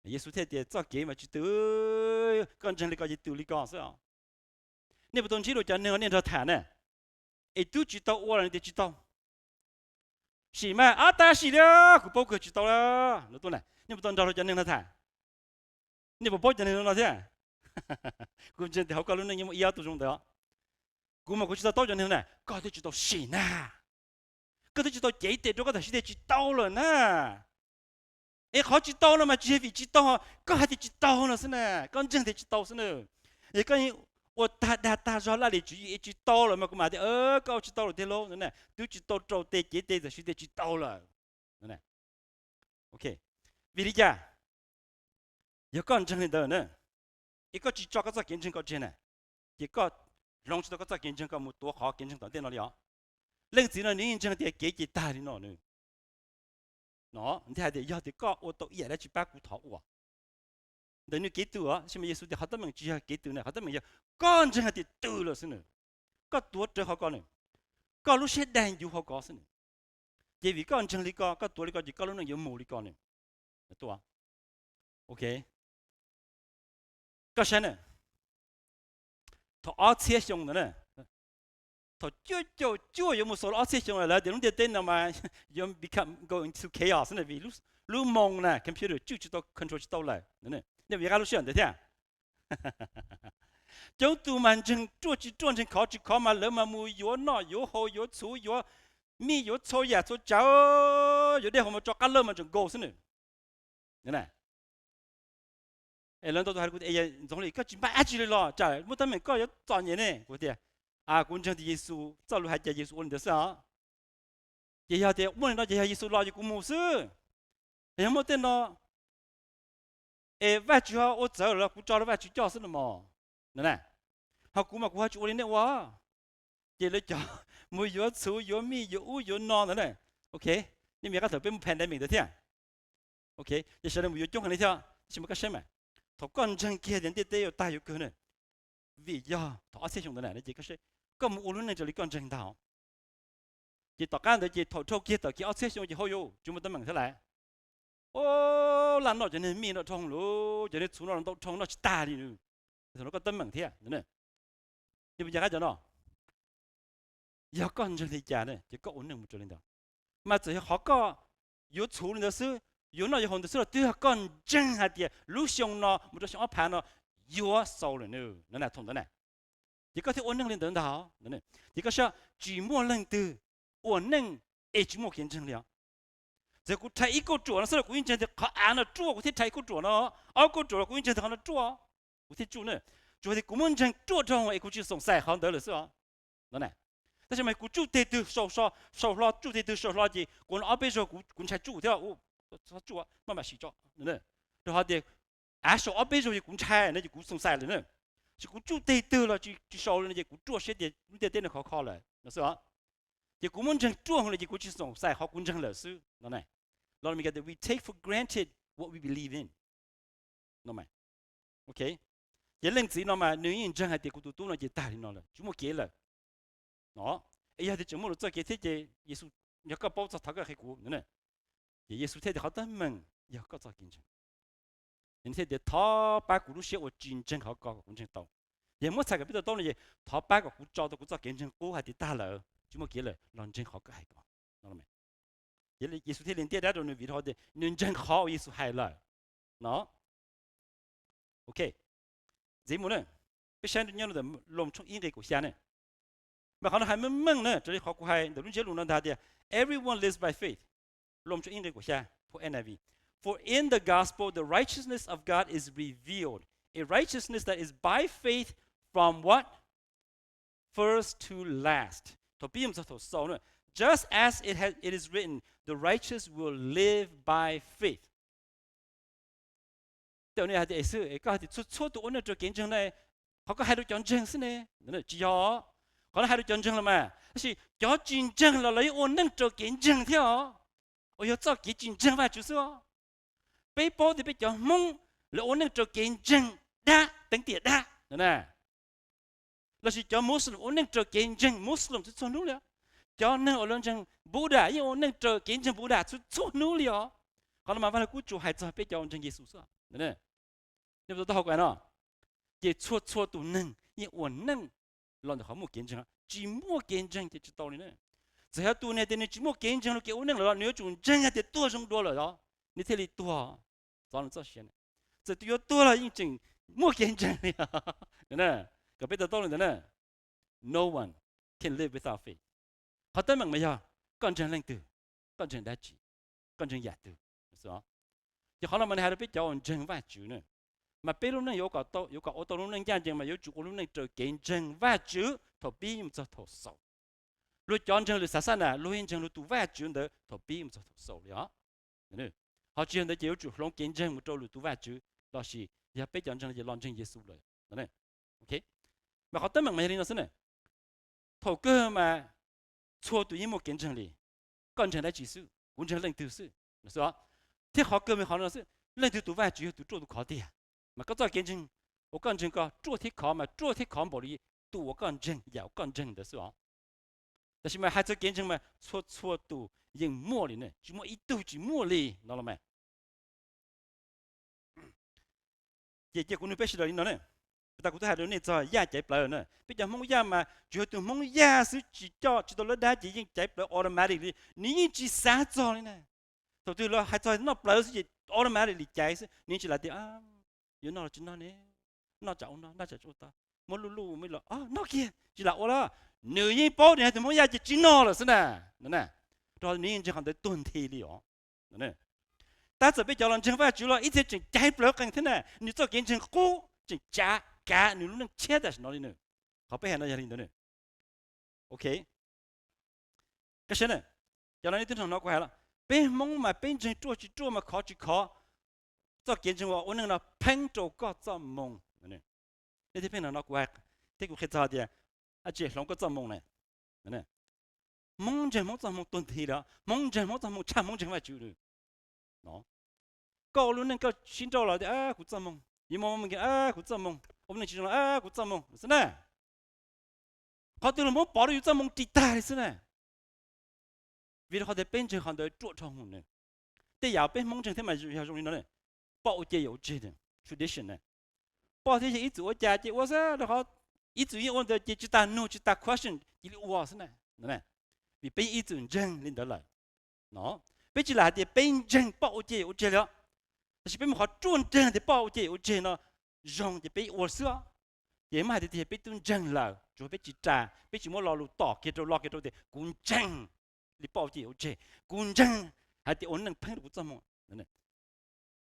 Giêsu thế thì cho cái mà chỉ từ con chân lý có chỉ từ lý có sao? Nếu tôi chỉ được cho nên cho thả nè. Ấy tu chỉ tao uổng thì chỉ tao, xí mà ta xí đó, cũng bao giờ chỉ tao đó, nó tôi này, nhưng mà tôi đâu cho nên nó thả, nhưng mà bao giờ nên nó thế, cũng chân thì họ có lúc này nhưng mà yêu tôi trong đó, cũng mà cũng chỉ tao cho nên này, có thể chỉ tao xí na, có thể chỉ tao chạy tới chỗ có thể chỉ tao rồi nè, ấy họ chỉ tao nó mà chỉ vì chỉ tao, có hai thì chỉ tao nó xí nè, con chân thì chỉ tao xí nè, ấy cái我他说那里只刀了嘛，干嘛的？搞只刀了的喽，呢？都只刀招的，接的就是的只刀了，呢 ？OK， vì lý do， 有個人真係得呢，一個只做個做見證個真呢，一個讓出個做見證個冇多好見證到電腦裡哦，另外呢，你真係幾大的喏呢？喏，你睇下要的個我都一來去把骨頭喎。等於幾多啊？什麼耶穌的好多名字啊？幾多呢？好多名字，講真係啲多了先呢。個多最好講呢，個路些單有好講先呢。因為講真理講，個多理講就個路能有冇理講呢？多啊 ？OK。個啥呢？他二切兄的呢？他就有冇說二切兄的啦？點解電腦嘛要 become going to chaos 呢？vì lúc mong nè computer chưa tao control tao lại này nếu việc lúc xuyên đấy thế chúng tôi mình chừng chọn chừng khó mà lỡ mà mua yếu nọ yếu hồ yếu chú yếu mi yếu cho ya cho cháu yếu đây họ mà cho cá lơ mà chừng go xin này này lần đầu tôi hay cái giống như cái chuyện ba chỉ rồi lo trời muốn tao mình có yếu chọn gì này của tiền cũng chẳng thì Giêsu sau lúc hai cha Giêsu ôn được sao vậy giờ thì muốn nói vậy Giêsu lo cho cũng mua sư thì không tên nó vài chú họ ở giờ là cũng cho nó vài chú cho xin mà nè họ cũng mà cũng họ chú lên đấy quá vậy lấy cho mua yếu số yếu mi yếu u yếu non nữa này ok nhưng mà cái thời bên pandemic đó thế ok vậy sau đó mua yếu chung này thế chỉ một cái xem mà thọ con chân kia đến đây đây ở tay yếu cơ này vì do thọ sẽ dùng cái này chỉ cái sẽ có một uốn này cho lấy con chân thảo chỉ tỏ cái đó chỉ thọ châu kia tỏ kia sẽ dùng chỉ hôi yếu chúng ta bằng thế này ô làm nó cho nên mi nó trong lú cho nên chúng nó đâu trong nó chỉ ta đi nữa thì nó có tâm bằng thế nữa nhưng bây giờ cái chỗ nó giờ con chân thì già này chỉ có ổn định một chỗ lên đó mà chỉ họ có yếu chủ lên đó sư yếu nó yếu hồn đó sư là tuy con chân hạt địa lú xong nó một chỗ xong phá nó yếu sâu rồi nữa nó là thông đó này chỉ có thể ổn định lên đó đó nữa chỉ có sao chỉ mua lên từ ổn định chỉ mua kiến chân liền giờ cũng thấy ít câu chuyện nó sẽ là cũng như thế họ ăn nó chua cũng thấy thấy câu chuyện nó ở câu chuyện cũng như thế họ nó chua cũng thấy chua nữa chua thì cũng muốn chân chua trong ấy cũng chỉ sống sai họ đỡ là sao đó nàyแต่ทำไมกูจู้เตะตัวโซลจู้เตะตัวโซลจีกูเอาไปโซกูใช้จู้เท่าโอ้จู้มันไม่ใช่จ้ะเนี่ยเดี๋ยวเขาเดี๋ยวเอาไปโซกูใช้เนี่ยกูสงสัยเลยเนี่ยกูจู้เตะตัวแล้วจีโซลเนี่ยกูจู้เสียเดี๋ยวเดี๋ยวเขาเลยนะสิวะเดี๋ยวกูมันจังจู้เลยกูจีสงสัยเขากูจังเลยสินั่นไงเราไม่กัน we take for granted what we believe in นั่นไหมโอเคเดี๋ยวเรื่องสิ่งนั้นมาเนื้อยังจังให้เดี๋ยวกูตัวนั่นจะตายนั่นเลยจุ่มเกลือnó ấy giờ thì chúng mình cho cái thế gì Giêsu nhớ có bao giờ thằng cái cũ nữa nè Giêsu thế thì họ tới mình giờ có cho kinh nghiệm những thế thì thọ ba cũ lúc xưa ở chiến tranh họ có cũng tranh đấu giờ mỗi ngày bây giờ đâu là gì thọ ba cái cũ cho kinh nghiệm cũ hay thì ta lỡ chúng mình kia là lần tranh họ có hay có nó là mày giờ là Giêsu thế liền tiếp đó rồi vì họ thì lần tranh họ Giêsu hay lỡ nó ok dễ muốn nè cái sáng tự nhiên là lồng trong yên cái của xe này mà họ nói hay mừng nữa, cho nên họ cũng hay, để lúc trước luôn nói thế, everyone lives by faith. Lom cho English của cha, for NIV. For in the gospel, the righteousness of God is revealed, a righteousness that is by faith from what? First to last. To be himself to so nữa. Just as it is written, the righteous will live by faith. Điều này là sự, có thể xuất tụ nữa cho kiến chứng này, họ có hai đứa chọn chứng này, nữa chỉ họ. có hai đứa chân chân là mà, thì cho chân chân là lấy ôn nâng cho kiến chân theo, ôi giờ cho kiến chân chân vào chú sao? Bây giờ thì bây giờ mong là ôn nâng cho kiến chân đa, tính tiền đa, nè, là chỉ cho Muslim ôn nâng cho kiến chân Muslim chút số nữa liền, cho nâng ôn nâng chân Buddha, nhưng ôn nâng cho kiến chân Buddha chút số nữa liền, còn mà phải là cú chủ hay cho bây giờ ôn chân Giêsu sao? nè, nhưng mà tôi học cái nó, chỉ chua tụ nâng, nhưng ôn nâng lần đó họ mua kiến chứng, chỉ mua kiến chứng thì chỉ tao này nè, giờ họ tu này thì chỉ mua kiến chứng là kiểu nâng là nếu chúng chân thì tua trong tua rồi đó, như thế thì tua, đó là sao xuyên, giờ tua là những chừng mua kiến chứng này, nè, cái bây giờ tao này nè, no one can live without faith, họ tới bằng bây giờ, con chân lên từ, con chân đã chỉ, con chân giả từ, sao? thì họ làm mình hay là biết cho chân vài chữ nữa. Mà bây lúc này có ô tô lúc này gia đình mà có chủ lúc này trở kiến chân và chữ thọ bí mà cho thọ sầu. Lúc chọn chân lúc sáng là lúc hiện chân lúc tu và chữ nữa thọ bí mà cho thọ sầu đó. Nên họ chỉ để chịu chủ lúc kiến chân một chỗ lúc tu và chữ đó là giờ bây chọn chân là lon chân Giêsu rồi. Nên ok. Mà họ tới bằng mấy nó thế này. Thọ cơ mà chua tụi một kiến chân đi. Con chân đã chỉ sự, cũng chân lên từ sự. Là sao? Thế họ cơ mà họ nói sự lên từ tu và chữ tu chỗ tu khó đi à? mà có cho kiến chứng,我讲真个做题考嘛，做题考冇哩，读我讲真，也讲真的是哦。但是嘛，还做kiến chứng嘛，错读用默哩呢，就么一读就默哩，知道了没？姐姐，我们别说了，你呢？但我都还有那在亚解不了呢，比较蒙亚嘛，就读蒙亚是只到了大已经解不了 automatically， 你只啥做呢？到对了，还在那不了是 automatically 解是，你只来的啊。有那就那呢，那找那就做ta，没路没了啊，那kia只là ô la，女人包的还怎么样就知道了是呢，呢，到女人就很多蹲体力哦，呢，但是被叫人惩罚住了，一直整解不了更天呢，你做见证好，整假，你能切的是哪里呢？好被很多人的呢， OK， cái xe này cho nên tinh thần nó quay là bên mong mà bên trên chua mà khó chỉ khó cho kiến chứng vào ôn là phanh trâu có cho mong này thế bên nó quay thế cũng khi sao thì chị lòng có cho mong này mong chân mong cho mong tuần thì đó mong chân mong cho mong cha mong chân phải chịu được nó có luôn nên có xin cho là thì cũng cho mong nhưng mà mình cái cũng cho mong hôm nay chỉ là cũng cho mong thế này họ từ là muốn bỏ đi cho mong chỉ ta thế này vì họ để bên trên họ để chuột trong hồn này,แต่要被蒙成他们就容易呢，保洁有节的 tradition 呢，保洁一做家节，我说的好，一做我的就打 no 就打 question， 一里我是呢，呢，vì被一做真领导来，喏，被起来的被真保洁有节了，但是被我转真的保洁有节呢，容易被我说，也买的这被顿真了，就被起炸，被起我老路打给着的滚真。đi bảo chị ở trên quân chân hay thì ổn năng phanh được cho mong này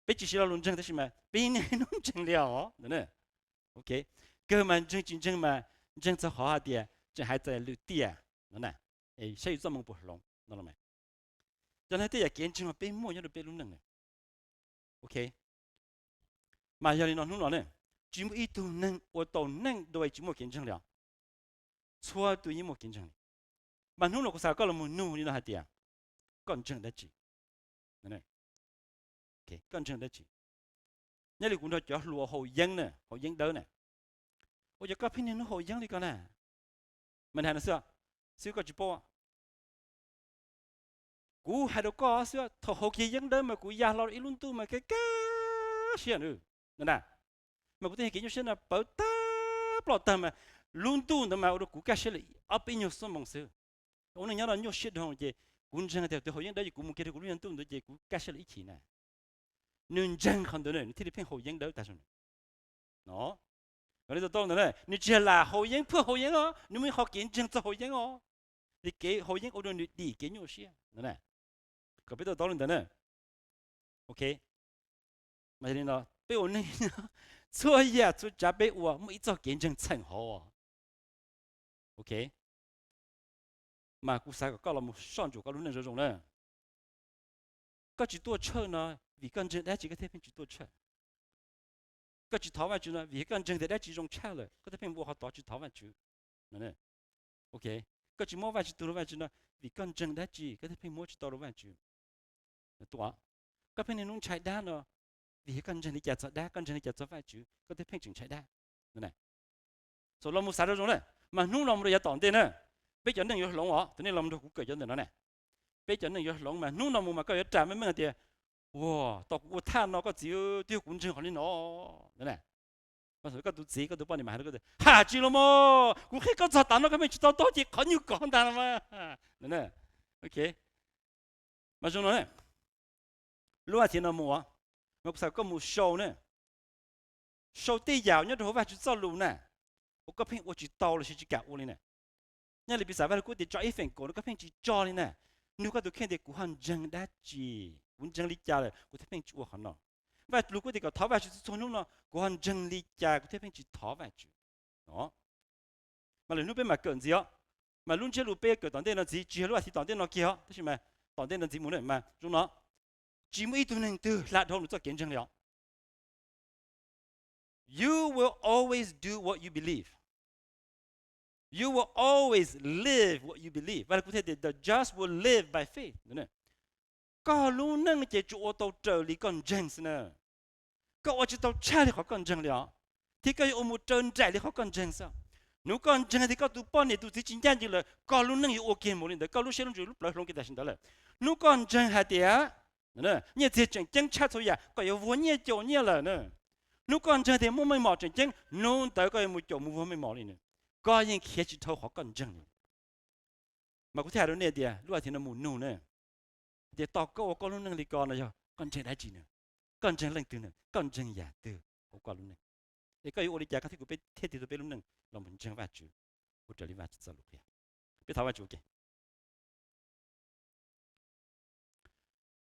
bây giờ là luôn chân thế mà bây giờ nó chân liao này ok cơ mà chân mà chân cho họ thì chân hay tại lưu tia này ấy xây cho mong bổ lòng nó là mày cho nên thế là kiến chứng mà bây mua cho được bây luôn này ok mà giờ nó nói này chỉ một ít tu năng ở tổ năng đôi chỉ một kiến chứng liao xóa tu ý một kiến chứng mà nung là có sao có là một nung như nó hạt tiền còn chân đấy chỉ này ok còn chân đấy chỉ nhớ là cũng đã cho lúa hồi dân nè hồi dân đỡ nè ôi giờ các pin nó hồi dân đi con nè mình hay là xưa có chỉ po cú hay đâu có xưa thọ hồi kia dân đỡ mà cú già lo ít luôn tu mà cái cá xiên nữa nè mà có thể kiểu như thế là bảo ta bảo ta mà luôn tu nó mà ở cú cá xiên là ấp in nhiều số mong xưa 오늘 nhớ là nhiều shit không chứ 군정에 대해 또 호영 đấy cũng kia cũng liên tục đấy cũng cá sấu ít chỉ này nên chân không được nữa thì đi phèn ho영 đấy ta xong nó 그래서 또 nữa你只là ho영 푸 ho영哦你们好见证做ho영哦你给ho영 오늘你给nhiều shit nữa cái bây giờ đó nữa ok mà thì nó bây giờ này所以啊做这边我每做见证成好 ok mà cũng sai có là một son chủ có lúc này rồi nè có chỉ tua chơi nó vì con chân đã chỉ có thể phải chỉ tua chơi có chỉ tháo vào chứ nó vì con chân đã chỉ dùng chơi rồi có thể phải mua họ tỏ chỉ tháo vào chứ nè ok có chỉ mua vào chỉ tua vào chứ nó vì con chân đã chỉ có thể phải mua chỉ tua vào chứ tua có phải nên nung chạy đá nó vì con chân đi chặt đá con chân đi chặt vào chứ có thể phải chừng chạy đá nè rồi lo một sai rồi nè mà nung lo một cái tỏng tiền nè bây giờ những lồng họ, thế nên làm được cũng cởi cho nó này. Bây giờ những lồng mà nung nó mà có trả mấy mấy tiền, wow, tao cũng than nó có chịu tiêu cũng chưa họ đi nó, thế này. Bây giờ có tụi gì có tụi bọn này mà nó có thể, ha chỉ lo mà, cũng khi có sao tao nó cái mấy tao tao chỉ có nhiều con ta mà, thế này, ok. Mà chúng nó này, lúc thì nó mua, mà sao có một show này, show tây giàu nhất đó phải chỉ sao luôn nè, có phim chỉ tao là chỉ cả luôn này. nhớ là bây giờ phải cố để cho ít phần cổ nó có phần chỉ cho đi nè nếu có được khen để của hắn chẳng đã chỉ muốn chẳng lý cha là của thế phần chùa hắn nó và lúc có thể có tháo vào chút số nó của hắn chẳng lý cha của thế phần chỉ tháo vào chút đó mà lúc bên mà cẩn gì á mà luôn chơi lúc bên cẩn tận đây nó gì chỉ lúc thì tận đây nó kia thế chứ mà tận đây nó gì muốn này mà chúng nó chỉ một ít tu nên từ lát thôi nó cho kiến chẳng了 you will always do what you believe. You will always live what you believe. Và có thể the just will live by faith. Nè. Có luôn nâng chế chủ tàu trở lý con chân nè. Có ở chế tàu cha thì khó con chân liệu. Thì có ở một trơn chạy thì khó con chân sao? Nếu con chân thì có tụ bọn này tụ chỉ chính chắn chứ là có luôn nâng ok một lần. Có lúc sẽ luôn lúc lời luôn cái đó là. Nếu con chân hạt thì á. Nè. Như thế chân chân cha thôi à. Có yếu vốn như chỗ như là nè. Nếu con chân thì mua mấy mỏ chân chân. Nếu tới có một chỗ mua vốn mấy mỏ đi nè. Có những khi chỉ thâu họ cần chân mà có thể đó này thì lúc thì nó muốn nụ nữa thì tao có lúc năng lực con này con chân đã chỉ nữa con chân lên từ nữa con chân giả từ có lúc này thì cái yếu đi chả có thể của biết thế thì tôi biết lúc năng là mình chân vắt chữ của trở đi vắt sao lúc kia biết tháo vắt chữ kia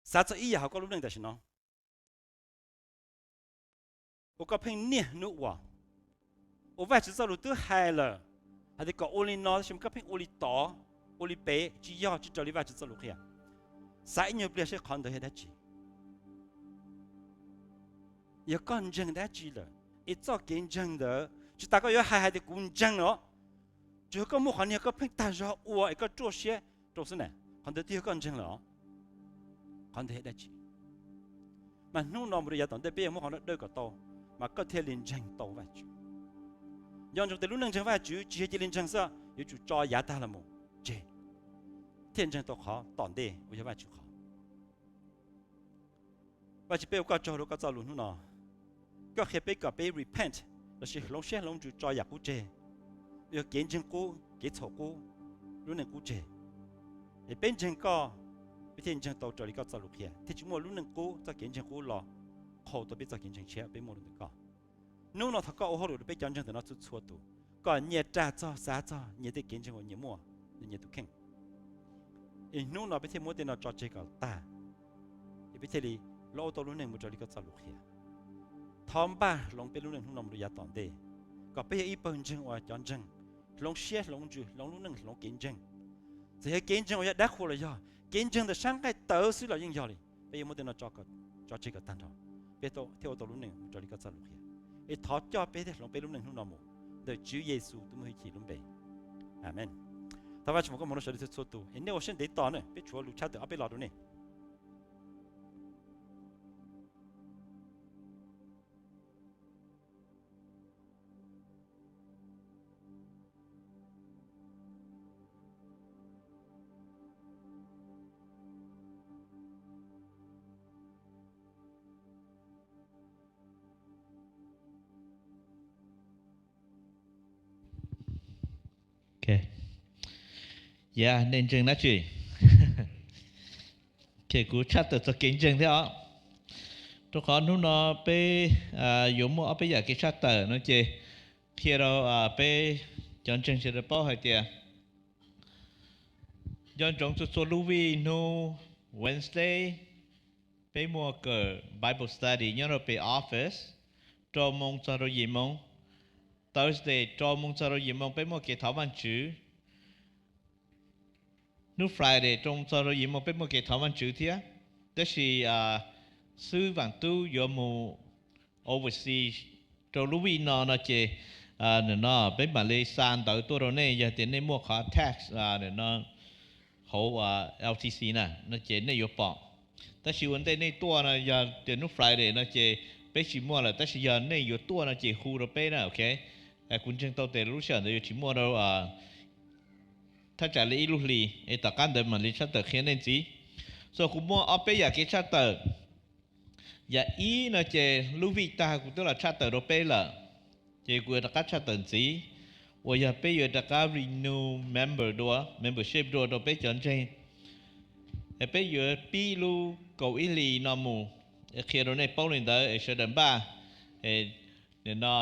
sao cho ý họ có lúc năng tại sao nó có phim nè nụ quả 我外只走路都嗨了， hay có ô li nó xem các phim ô li tỏ ô li bé chỉ do chỉ cho lý vai chỉ cho lục kia sai nhiều bây sẽ còn được hết chỉ giờ con chân đã chỉ rồi ít cho kiến chân đó chỉ ta có yếu hai de cũng chân nữa chỉ có một khoản có phim ta cho ua cái chỗ xe chỗ này còn được tiêu con chân nữa còn được hết chỉ mà nung nó bây giờ tận đây bây giờ một khoản đôi cái to mà có thể liên chân to vậy chứ nhưng trong lúc nâng chân vai chú chỉ liên chân sao yếu chú cho giá ta là một chế thiên chân to khó tận đây bây giờ vai chú khó và chỉ bây giờ cho lúc có cho luôn nó có khi bây giờ bây repent là chỉ lúc xe lúc chú cho giá cũ chế bây giờ kiến chân cũ kiến丑cũ lúc này cũ chế thì bên chân có bên thiên chân to cho đi có cho lúc kia thì chúng mua lúc nâng cũ cho kiến chân cũ lo khâu tôi biết cho kiến chân chế bên mua được có nếu nó thật có ô hô được biết chân chân thì nó chút chua tụ còn nhiệt trà cho giá cho nhiệt để kiến chân của nhiệt mua nhiệt tụ khen nếu nó biết thêm mua tiền nó cho chơi cả ta thì biết thì lỗ tôi lúc này mua cho đi có cho lúc kia thom ba lòng bên lúc này không làm được giá toàn đề còn bây giờ ít bận chân và chân chân lòng xe lòng chữ lòng lúc này lòng kiến chân thì kiến chân của đã khổ rồi do kiến chân thì sáng cái tớ xí là những giờ này bây giờ mua tiền nó cho chơi cả tan rồi bây giờ theo tôi lúc này mua cho đi có cho lúc kia ít thoát cho bé thì lòng bé lúc này không nằm ngủ để Chúa Giêsu tôi mới chỉ lúc bé Amen. Ta vào chúng có một số điều số tu, hiện nay 我先得到呢，别除了路差的，阿别老多呢。Okay. Yeah, nên chừng nói chuyện. Cái cú chat từ kiến chừng thế đó. Tôi có nó bé dùng một bé giờ cái chat từ nó chỉ khi đó bé chọn chừng sẽ được bao hay tiền. Chọn trong số lưu vi no Wednesday bé mua cái Bible study nhớ rồi bé office cho mong cho rồi gì mong Thursday cho mong cho rồi gì mong bé mua cái thảo văn chữ. Nếu Friday trong sau đó gì một bên một cái thảo văn chữ thế, đó là sư vàng tu do một overseas trong lúc nó chỉ nó bên Malaysia tới tôi rồi này giờ tiền này mua khá tax nó hậu LTC nè nó chỉ này yếu bỏ, đó là vấn đề này tua là giờ tiền lúc Friday nó chỉ bên chỉ mua là đó là giờ này yếu tua nó chỉ khu rồi bên nè, ok, cũng chẳng tao tiền lúc sau nó chỉ mua đâuถ้าจะเลี้ยลูกลีแต่การเดินมันเลี้ยชัตเตอร์แค่นั้นสิส่วนคุณมั่วเอาไปอยากกินชัตเตอร์อย่าอีนะเจลูกวิตาคุณตัวละชัตเตอร์เราไปละเจกูจะกัดชัตเตอร์สิว่าอย่าไปอยู่ตะการ renew member ด้วย membership ด้วยเราไปจนใจไปอยู่ปีลูกเกาอีลีนอมูเขียนเราในป้องเลยเด้อเฉลิมบ้าเนี่ยนอ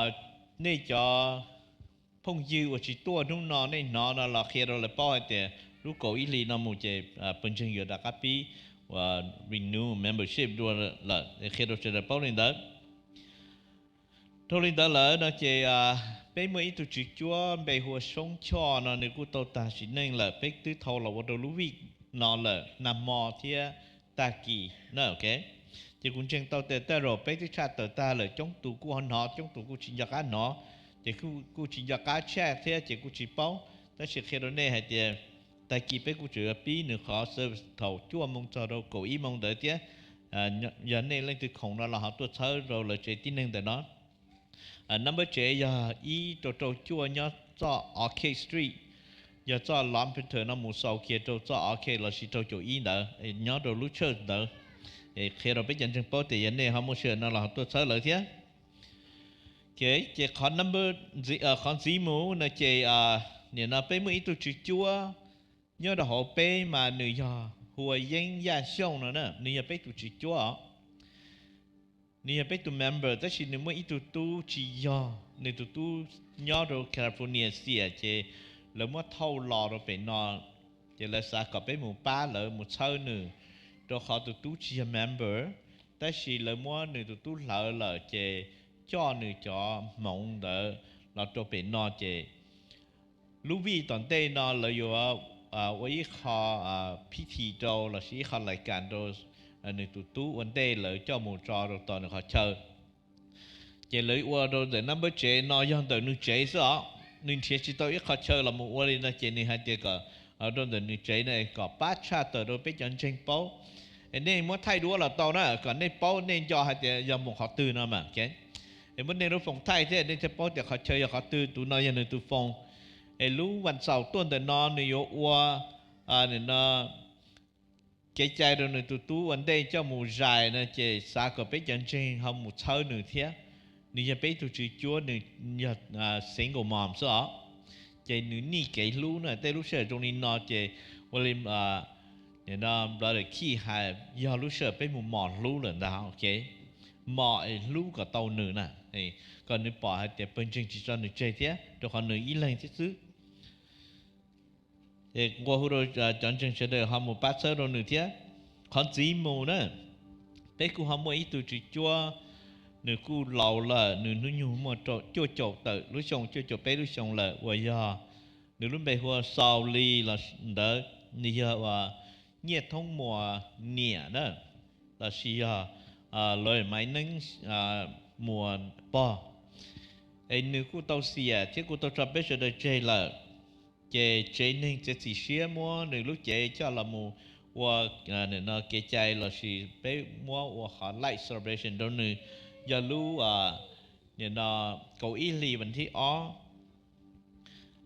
นี่จอphong dư và chỉ tua đúng nó này nó là khi rồi là bao nhiêu lúc cổ ít li nó một cái bên trên giờ đã cắt phí và renew membership rồi là khi rồi sẽ là bao nhiêu đó thôi lên đó là nó chỉ bây mới tụi chị chúa bây hồ sống cho nó nếu cô tao ta chỉ nên là bây tứ thầu là vào đầu lúa vị nó là nằm mò thia ta kỳ nó ok chỉ cũng chẳng tao tao rồi bây tứ cha tao ta là chống tụ của nó chống tụ của chị giặc nó chỉ cô chỉ cho cá chép thế chỉ cô chỉ bao,แต่สิ่งที่เราเนี่ยให้เดียแต่กี่ไปกูเจอปีหนึ่งขอเซอร์ถอจั่วมงจอเราโกอีมงเดียเดียยันเนี่ยเรื่องที่ของเราหาตัวเช้าเราเลยเจที่หนึ่งแต่นั้นnumber เจยาอีตัวจั่วเนี่ยจ่อ Arcade Street ยาจ่อล้อมเป็นเถอะน้ำมูสาวเขียตัวจ่อ Arcade เราสิตัวอีเด้อเนี่ยเรารู้เชื่อเด้อเคเราไปยันจังโป๊แต่ยันเนี่ยเขาไม่เชื่อเราหาตัวเช้าเลยเดียcái chỉ con number con gì mù nó chỉเนี่ยnóไปมือตัวชัวnhớ là họไปmà người giờหัวยังยาช่องnữa nè ngườiไปตัวชัวngườiไปตัว member แต่สิ่งนี้มือตัวตัวchỉ giờ ngườiตัวnhớเราแคลิฟอร์เนียเสียchỉแล้วเมื่อเท่ารอเราไปนอนchỉ là sao cóไปหมู่ป้าเลยหมู่เช่าหนึ่งเราเขาตัวchỉ member แต่สิ่งแล้วเมื่อหนึ่งตัวเลยchỉ cho người cho mộng đỡ là cho bị no chè lúc vì toàn tây nó là yo với họ phi thị đâu là sĩ họ lại cản đâu nên tụt tú vấn đề là cho một trò rồi toàn họ chờ chỉ lấy qua rồi để number chế nó do từ nước chế sao nên chế chỉ tôi ít họ chờ là một qua đi là chế này hai chế cả ở trong từ nước chế này có bát cha từ rồi biết chân tranh bao nên muốn thay đổi là tao đó còn nên bao nên cho hai chế do một họ tư nó mà cái vấn đề nó phòng thay thế nên chế bao để họ chơi họ tư tụi nó như nên tụi phòng lúวันเสาร์ต้นแต่นอนนี่โยวัวเนี่ยนะเจ้าใจเราเนี่ยตู้วันเดย์เจ้าหมูใจนะเจ้าสาก็ไปจันทร์เขาหมูเช่าหนึ่งเทียนี่จะไปตู้จีจัวหนึ่งสิงห์มอมซะเจ้าหนึ่งนี่เกลูนะแต่รู้เชื่อตรงนี้นอเจ้าวันนี้เนี่ยนะเราเลยขี้หายยารู้เชื่อไปหมูหมอนรู้เลยนะโอเคหมอไอ้รู้กับเตาหนึ่งนะไอ้ก่อนนึกปล่อยให้เจ้าเป็นจริงจีจันหนึ่งเจ้าเทียตัวคนหนึ่งอีหลังที่ซื้อqua hồi rồi chọn chừng sẽ được họ một bát sơ rồi nửa thế, còn chỉ mù nữa, bé cô họ mới từ chỉ cho nửa cô lầu là nửa nửa nhung mà cho chậu tự lúc xong cho bé lúc xong là vậy giờ nửa lúc bé hoa sau ly là đỡ nửa và nhiệt thông mùa nhẹ đó là xí lời máy nâng mùa bò, nửa cô tàu xìa chứ cô tàu cho bé sẽ được chơi là chế nên chế chỉ xía mua nửa lúc chế cho là mù và nửa nó cái chạy là chỉ bé mua và họ lại celebration đó nửa giờ lúc nửa nó cầu ý lì vấn thi ó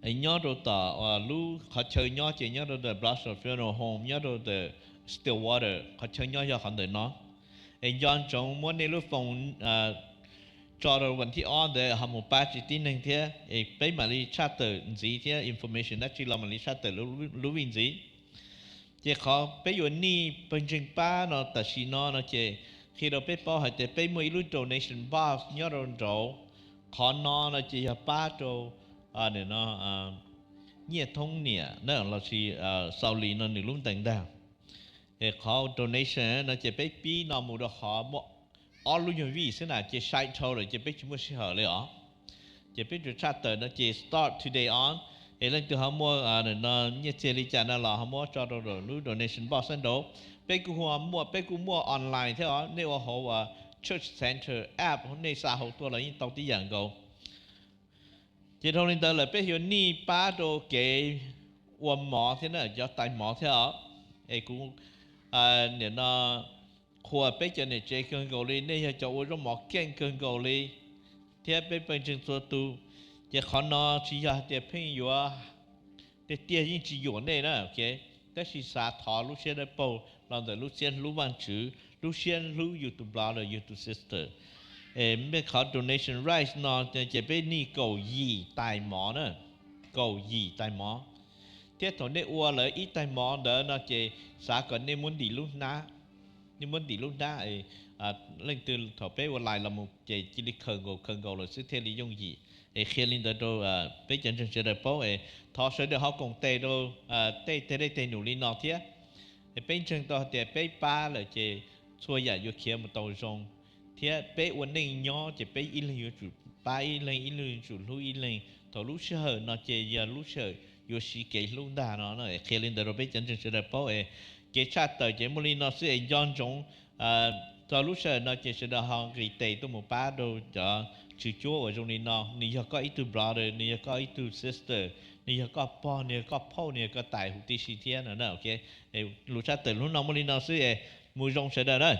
anh nhớ rồi ta lúc họ chơi nhớ chỉ nhớ rồi the Blast of Funeral Home nhớ rồi the Stillwater họ chơi nhớ cho họ đời nó anh John trong muốn nửa lúc phòng cho rồi vấn thi on để họ một ba chỉ tin năng thế, bây mà đi chat từ gì thế information đó chỉ là mà đi chat từ lúc vinh gì, chỉ khó bây giờ ni bên trên ba nó ta chỉ nó chỉ khi đó bây bao hay để bây mỗi lúc donation box nhớ rồi khó nó chỉ là ba trâu để nó nhiệt thông nhẹ nó là chỉ sau lì nó được lúc tận đào, để khó donation nó chỉ bây pi nó mua được khó all lúc nhiều vị sẽ là chỉ sai thâu rồi chỉ biết chúng mình sẽ hởเลยอ๋อchỉ biết được chat tới nó chỉ start today on lên từ họ mua nó như chơi lý trả nó là họ mua cho rồi lúc donation box anh đó bây giờ mua online thế đó nếu họ church center app hôm nay xã hội tôi là những tàu tí dạng cầu chỉ thông tin tới là bây giờ ni ba đồ cái quần mỏ thế này cho tay mỏ thế đó cũng để nó khoa bây giờ này chơi cơn gấu li này cho tôi trong một kênh cơn gấu li thế bây bên trên số tu chỉ khó nó chỉ là để phê yếu để tiền những chỉ yếu này đó ok đó là xã thọ lúc xưa đấy bao làm từ lúc xưa lúc văn chữ lúc xưa lúc YouTube brother YouTube sister bây khó donation rights nó chỉ bên ni cầu gì tài mỏ nữa cầu gì tài mỏ thế thằng này ua lấy ít tài mỏ đó nó chỉ xã còn nên muốn đi lúc ná nhưng muốn đi lúc đó lên từ thọ bé qua lại là một chỉ đi khẩn cầu là sự theo lý dùng gì khi lên đó bé chân chân sẽ được bảo thọ sẽ được họ cùng tê đâu tê nụ lên nọ thế bé chân đó thì bé ba là chỉ xua giải vô kia một tàu rong thế bé ổn định nhỏ chỉ bé in lên chủ ba in lên chủ lúc in lên thọ lúc sợ nó chỉ giờ lúc sợ vô sĩ kể lúc đó nó khi lên đó bé chân chân sẽ được bảo cái chat tới cái môn nó sẽ dọn trong cho lúc sau nó chỉ sẽ được hàng cái tệ tôi một ba đồ cho chữ chúa ở trong này nó nếu có ít tu brother nếu có ít tu sister nếu có pa nếu có Paul nếu có tài hụt tí xí thiên nữa ok lúc chat tới lúc nào môn nó sẽ mua rong sẽ được đấy